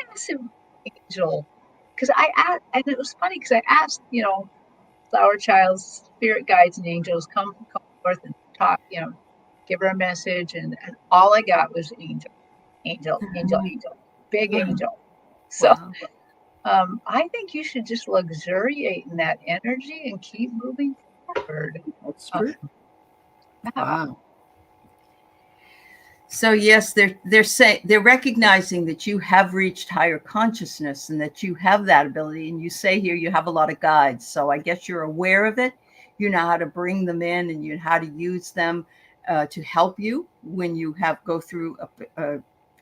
massive angel. Because I asked, and it was funny because I asked, flower child's spirit guides and angels come forth and talk, give her a message, and all I got was angel, angel, angel, angel, big angel. So
Wow.
I think you should just luxuriate in that energy and keep moving forward.
That's true.
Yeah.
Wow. So yes, they're recognizing that you have reached higher consciousness and that you have that ability. And you say here you have a lot of guides. So I guess you're aware of it. You know how to bring them in and you know how to use them to help you when you go through a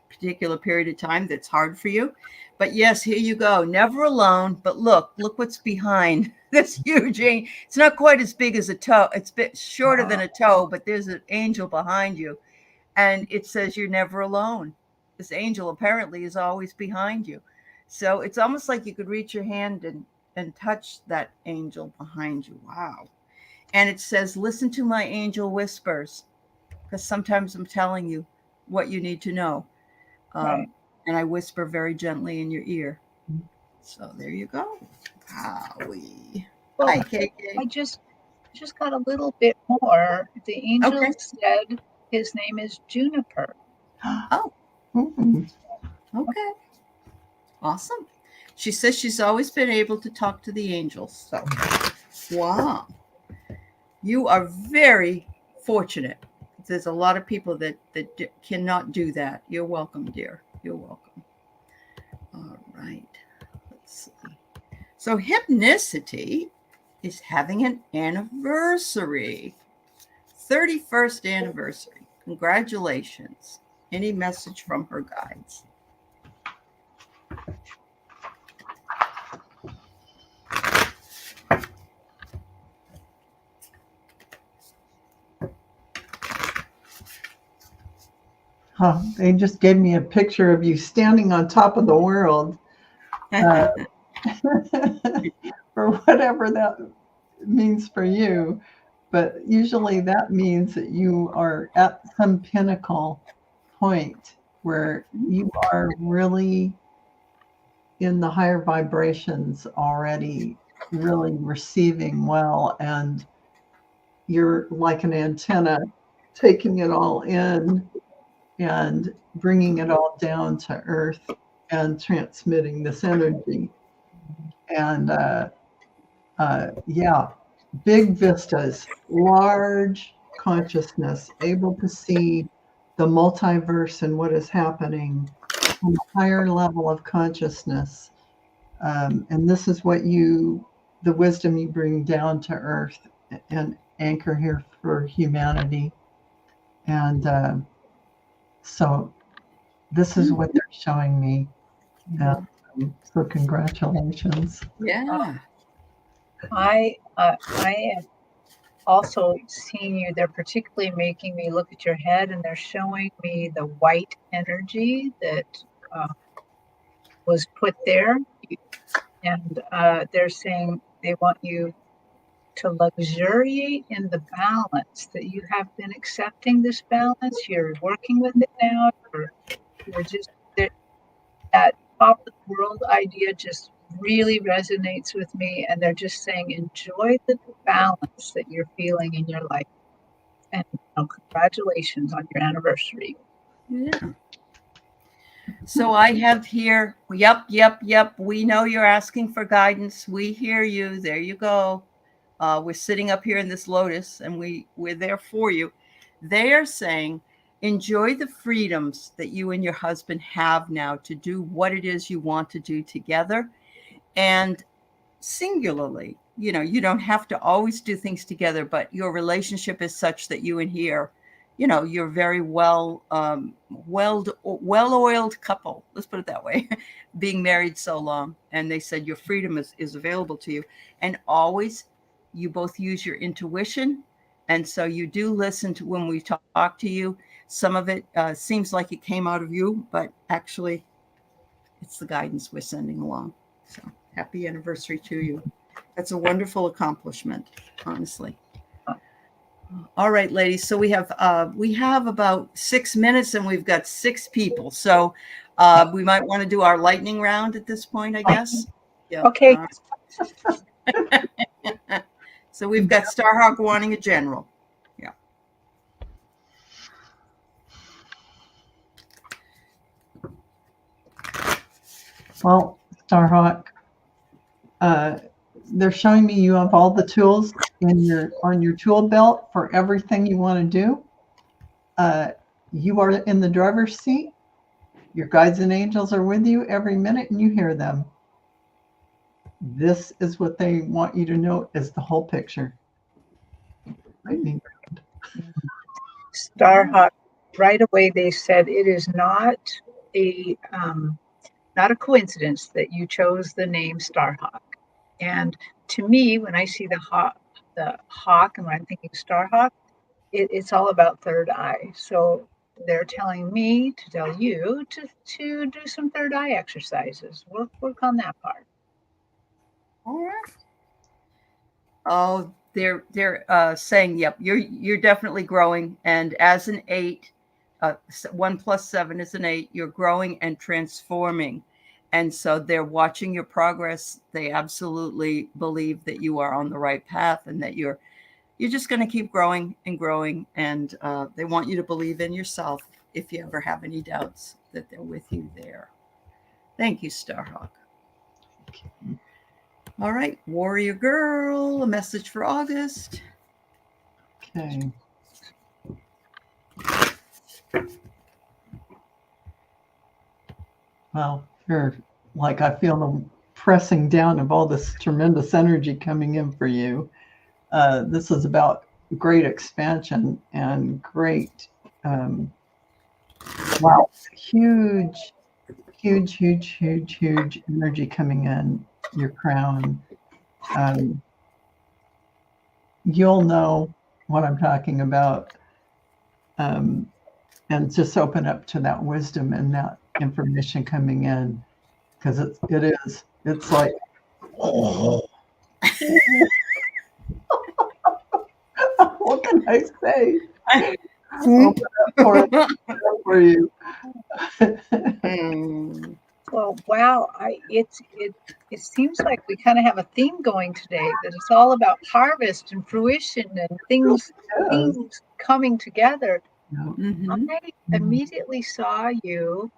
particular period of time that's hard for you. But yes, here you go. Never alone. But look what's behind this huge angel. It's not quite as big as a toe. It's a bit shorter than a toe, but there's an angel behind you. And it says you're never alone. This angel apparently is always behind you. So it's almost like you could reach your hand and touch that angel behind you. Wow. And it says, listen to my angel whispers, because sometimes I'm telling you what you need to know.
Right.
And I whisper very gently in your ear. So there you go. Howie.
Well,
Hi, KK.
I just got a little bit more. The angel said his name is Juniper.
Oh.
Mm.
Okay. Awesome. She says she's always been able to talk to the angels. So, wow. You are very fortunate. There's a lot of people that cannot do that. You're welcome, dear. You're welcome. All right. Let's see. So Hypnicity is having an anniversary. 31st anniversary. Congratulations. Any message from her guides?
They just gave me a picture of you standing on top of the world. For whatever that means for you. But usually that means that you are at some pinnacle point where you are really in the higher vibrations already, really receiving well, and you're like an antenna taking it all in and bringing it all down to earth and transmitting this energy. And yeah, big vistas, large consciousness, able to see the multiverse and what is happening on a higher level of consciousness. And this is what the wisdom you bring down to earth and anchor here for humanity. And so this is what they're showing me. So congratulations.
Yeah.
I am also seeing you. They're particularly making me look at your head, and they're showing me the white energy that was put there. And they're saying they want you to luxuriate in the balance, that you have been accepting this balance. You're working with it now. You're just that top of the world idea just really resonates with me. And they're just saying, enjoy the balance that you're feeling in your life. And congratulations on your anniversary.
Yeah. So I have here, yep. We know you're asking for guidance. We hear you. There you go. We're sitting up here in this lotus and we're there for you. They are saying, enjoy the freedoms that you and your husband have now to do what it is you want to do together. And singularly, you don't have to always do things together, but your relationship is such that you and he are, you're very well-oiled couple. Let's put it that way, being married so long. And they said your freedom is available to you. And always, you both use your intuition. And so you do listen to when we talk to you. Some of it seems like it came out of you, but actually it's the guidance we're sending along. So happy anniversary to you. That's a wonderful accomplishment, honestly. All right, ladies. So we have about 6 minutes, and we've got 6 people. So we might want to do our lightning round at this point, I guess. Yeah.
Okay.
So we've got Starhawk wanting a general. Yeah.
Well, Starhawk, they're showing me you have all the tools on your tool belt for everything you want to do. You are in the driver's seat. Your guides and angels are with you every minute, and you hear them. This is what they want you to know is the whole picture. Lightning.
Starhawk, right away they said it is not a coincidence that you chose the name Starhawk. And to me, when I see the hawk, and when I'm thinking Starhawk, it's all about third eye. So they're telling me to tell you to do some third eye exercises. Work on that part.
All right. Oh, they're saying, yep, you're definitely growing, and as an 8, 1 + 7 is an 8. You're growing and transforming, and so they're watching your progress. They absolutely believe that you are on the right path, and that you're just going to keep growing and growing, and they want you to believe in yourself. If you ever have any doubts, that they're with you there. Thank you, Starhawk. All right, Warrior Girl, a message for August.
Okay. Well, you're like, I feel the pressing down of all this tremendous energy coming in for you. This is about great expansion and great, wow, huge energy coming in your crown. You'll know what I'm talking about, and just open up to that wisdom and that information coming in, because it's like, oh. What can I say? Open up for you.
Well, wow, it seems like we kind of have a theme going today, that it's all about harvest and fruition and things coming together.
Mm-hmm.
I immediately saw you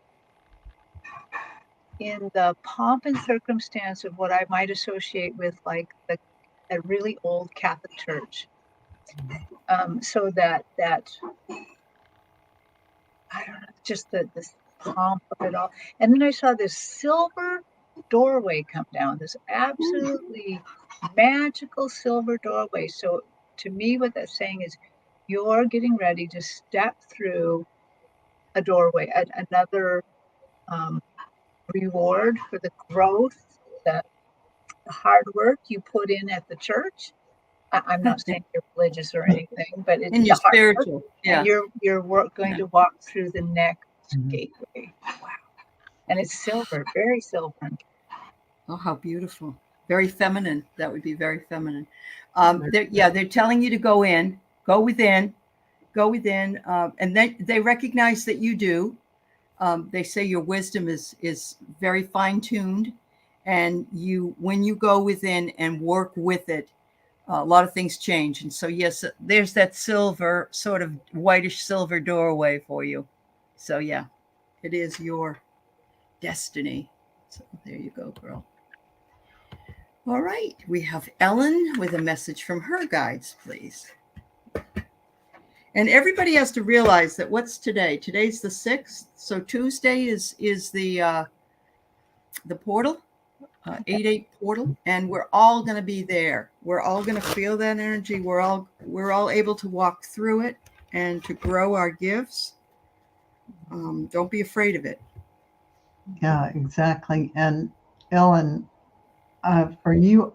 in the pomp and circumstance of what I might associate with like a really old Catholic church. So that I don't know, just this pomp of it all. And then I saw this silver doorway come down, this absolutely magical silver doorway. So to me, what that's saying is you're getting ready to step through a doorway, another reward for the growth, the hard work you put in at the church. I'm not saying you're religious or anything, but it's
and you're spiritual. Work, yeah,
and you're going to walk through the next gateway. Wow, and it's silver, very silver.
Oh, how beautiful! Very feminine. That would be very feminine. They're telling you to go within, and then they recognize that you do. They say your wisdom is very fine-tuned, and when you go within and work with it, a lot of things change. And so, yes, there's that silver, sort of whitish silver doorway for you. So, yeah, it is your destiny. So there you go, girl. All right. We have Ellen with a message from her guides, please. And everybody has to realize that what's today? Today's the 6th. So Tuesday is the portal. 8/8 portal, and we're all going to be there. We're all going to feel that energy. We're all able to walk through it and to grow our gifts. Don't be afraid of it.
Yeah, exactly. And Ellen, for you,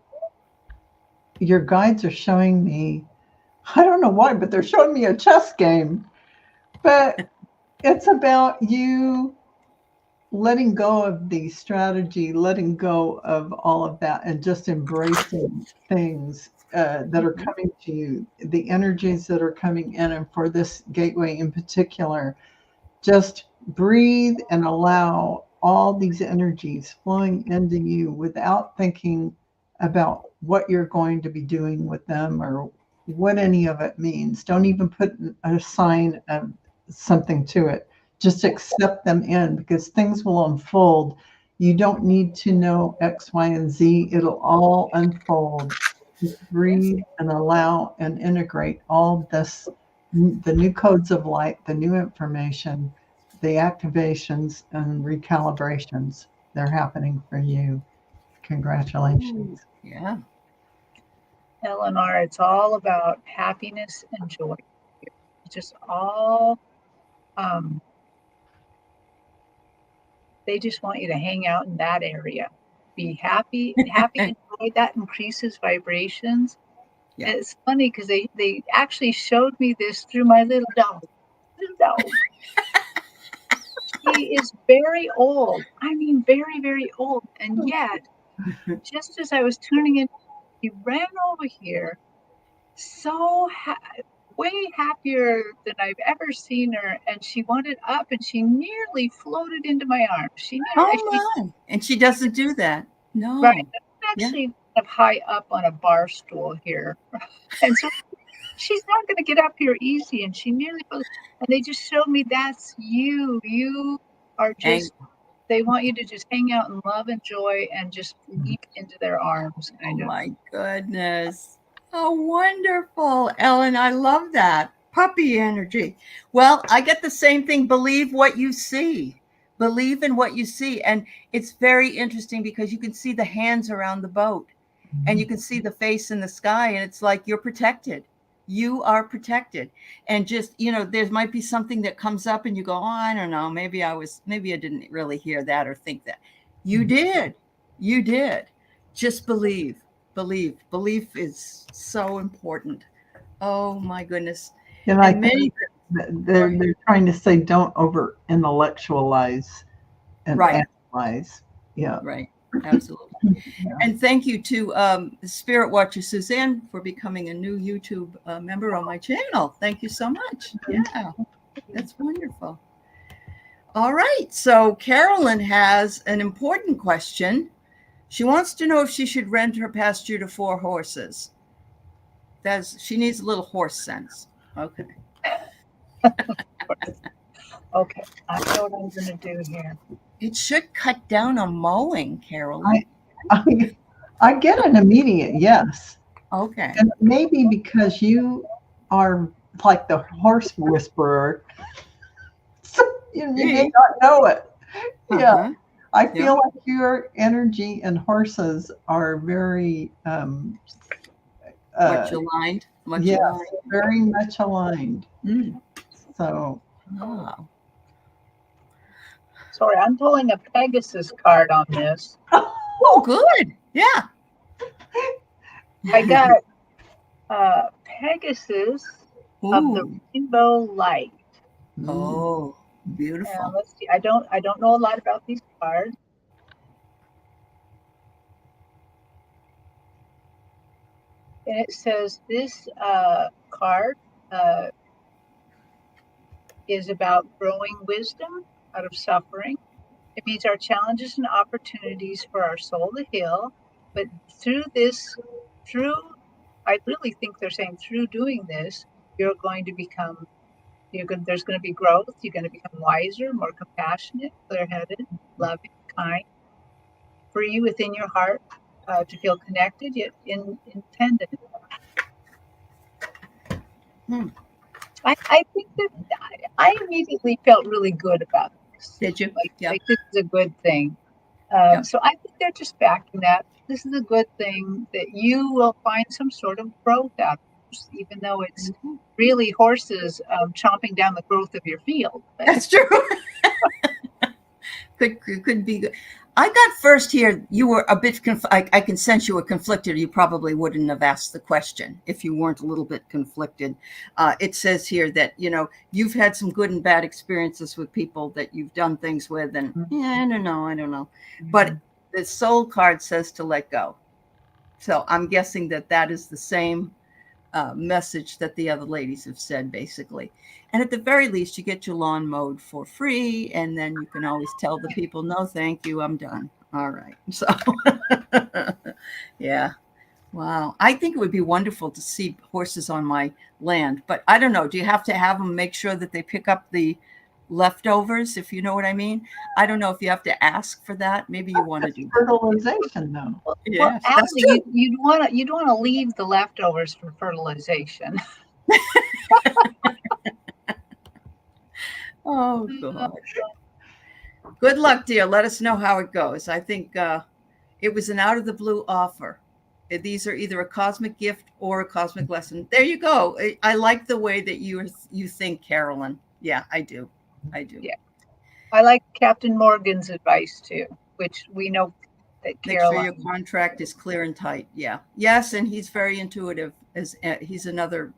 your guides are showing me, I don't know why, but they're showing me a chess game. But it's about you letting go of the strategy, letting go of all of that, and just embracing things that are coming to you, the energies that are coming in, and for this gateway in particular, just breathe and allow all these energies flowing into you without thinking about what you're going to be doing with them or what any of it means. Don't even put a sign of something to it. Just accept them in, because things will unfold. You don't need to know X, Y, and Z. It'll all unfold. Just breathe and allow and integrate all this, the new codes of light, the new information, the activations and recalibrations. They're happening for you. Congratulations.
Yeah.
Eleanor, it's all about happiness and joy. It's just all, they just want you to hang out in that area. Be happy, and joy. That increases vibrations.
Yeah.
And it's funny because they actually showed me this through my little dog. Little dog. She is very old. I mean, very, very old. And yet, just as I was tuning in, she ran over here, so way happier than I've ever seen her. And she wanted up, and she nearly floated into my arms. She nearly.
Oh my! And she doesn't do that. No.
Right. I'm actually kind of high up on a bar stool here, and so she's not going to get up here easy. And she nearly. And they just showed me that's you. You are just. They want you to just hang out in love and joy and just leap into their arms. Kind
Oh
of.
my goodness. Oh, wonderful. Ellen, I love that. Puppy energy. Well, I get the same thing. Believe what you see. Believe in what you see. And it's very interesting because you can see the hands around the boat and you can see the face in the sky, and it's like you're protected. You are protected. And just, there might be something that comes up and you go, oh, I don't know, maybe I didn't really hear that or think that. You did. You did. Just believe. Belief is so important. Oh my goodness.
And I think they're trying to say don't over intellectualize and analyze. Yeah.
Right. Absolutely. Yeah. And thank you to Spirit Watcher Suzanne for becoming a new YouTube member on my channel. Thank you so much. Yeah, that's wonderful. All right. So Carolyn has an important question. She wants to know if she should rent her pasture to 4 horses. She needs a little horse sense. Okay.
Okay. I know what I'm going to do here.
It should cut down on mowing, Carolyn.
I get an immediate yes.
Okay.
And maybe because you are like the horse whisperer, you may not know it. Yeah. I feel like your energy and horses are very
much aligned.
Aligned. Very much aligned. So
sorry, I'm pulling a Pegasus card on this.
Oh, good. Yeah.
I got Pegasus of the Rainbow Light.
Oh, beautiful.
Let's see. I don't know a lot about these cards. And it says this card is about growing wisdom out of suffering. It means our challenges and opportunities for our soul to heal. But I really think they're saying through doing this, you're going to become, there's going to be growth. You're going to become wiser, more compassionate, clear-headed, loving, kind, free within your heart to feel connected yet independent. I think that I immediately felt really good about this.
Did you?
Like this is a good thing. So I think they're just backing that. This is a good thing that you will find some sort of growth out of this, even though it's really horses chomping down the growth of your field.
That's true. Could be good. I got first here. You were a bit. I can sense you were conflicted. You probably wouldn't have asked the question if you weren't a little bit conflicted. It says here that you've had some good and bad experiences with people that you've done things with, and I don't know. But the soul card says to let go. So I'm guessing that is the same message that the other ladies have said, basically. And at the very least, you get your lawn mowed for free, and then you can always tell the people, no, thank you, I'm done. All right. So, yeah. Wow. I think it would be wonderful to see horses on my land, but I don't know. Do you have to have them make sure that they pick up the leftovers, if you know what I mean? I don't know if you have to ask for that. Maybe you want to do
fertilization, though.
Yes,
well,
that's
Allie,
true.
you'd want to leave the leftovers for fertilization.
Oh, God. Good luck, dear. Let us know how it goes. I think it was an out of the blue offer. These are either a cosmic gift or a cosmic lesson. There you go. I like the way that you think, Carolyn. Yeah, I do.
Yeah. I like Captain Morgan's advice too, which we know that
Make sure your contract is clear and tight. Yeah. Yes, and he's very intuitive. As he's another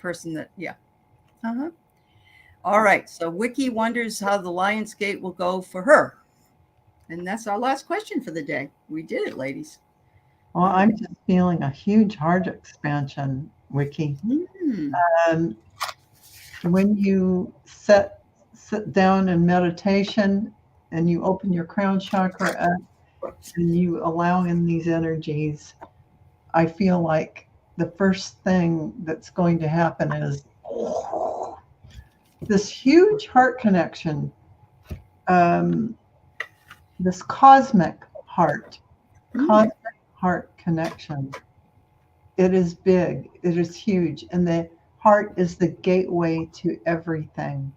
person that, yeah. Uh-huh. All right. So Wiki wonders how the Lion's Gate will go for her. And that's our last question for the day. We did it, ladies.
Well, I'm just feeling a huge heart expansion, Wiki. When you sit down in meditation and you open your crown chakra up and you allow in these energies, I feel like the first thing that's going to happen is this huge heart connection, this cosmic heart connection. It is big, it is huge, and the heart is the gateway to everything.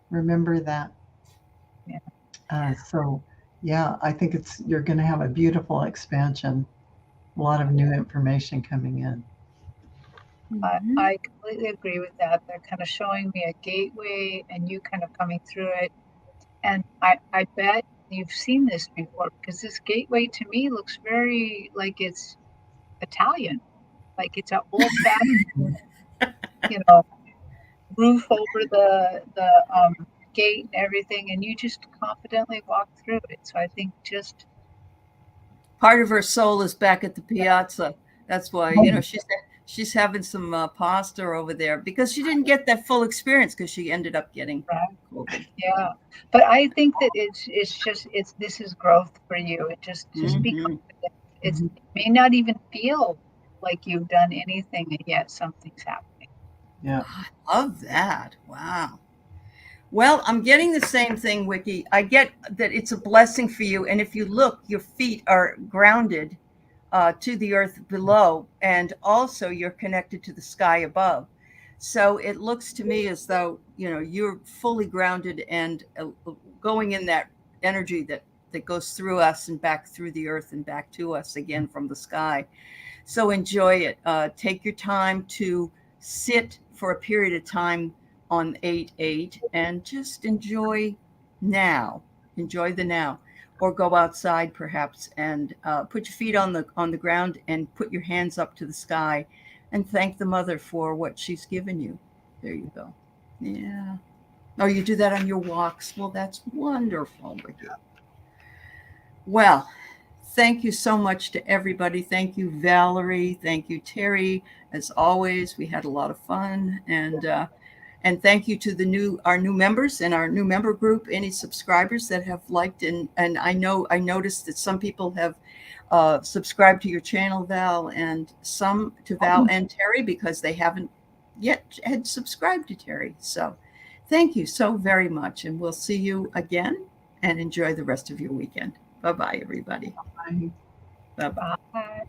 Remember that. Yeah. So yeah, I think you're going to have a beautiful expansion, a lot of new information coming in.
I completely agree with that. They're kind of showing me a gateway and you kind of coming through it. And I bet you've seen this before, because this gateway to me looks very like it's Italian, like it's an old-fashioned, roof over the gate and everything, and you just confidently walk through it. So I think just
part of her soul is back at the piazza. That's why she's having some pasta over there, because she didn't get that full experience because she ended up getting COVID.
Yeah, but I think that this is growth for you. It just be confident. It may not even feel like you've done anything, and yet something's happening.
Yeah,
I love that. Wow. Well, I'm getting the same thing, Wiki. I get that it's a blessing for you, and if you look, your feet are grounded to the earth below, and also you're connected to the sky above. So it looks to me as though you're fully grounded and going in that energy that goes through us and back through the earth and back to us again from the sky. So enjoy it. Take your time to sit for a period of time on 8/8 and just enjoy now. Enjoy the now. Or go outside perhaps and put your feet on the ground and put your hands up to the sky and thank the mother for what she's given you. There you go. Yeah. Oh, you do that on your walks. Well, that's wonderful. Well, thank you so much to everybody. Thank you, Valerie. Thank you, Terri. As always, we had a lot of fun. And thank you to our new members and our new member group, any subscribers that have liked. And I noticed that some people have subscribed to your channel, Val, and some to Val and Terri, because they haven't yet had subscribed to Terri. So thank you so very much. And we'll see you again, and enjoy the rest of your weekend. Bye-bye, everybody.
Bye.
Bye-bye.
Bye.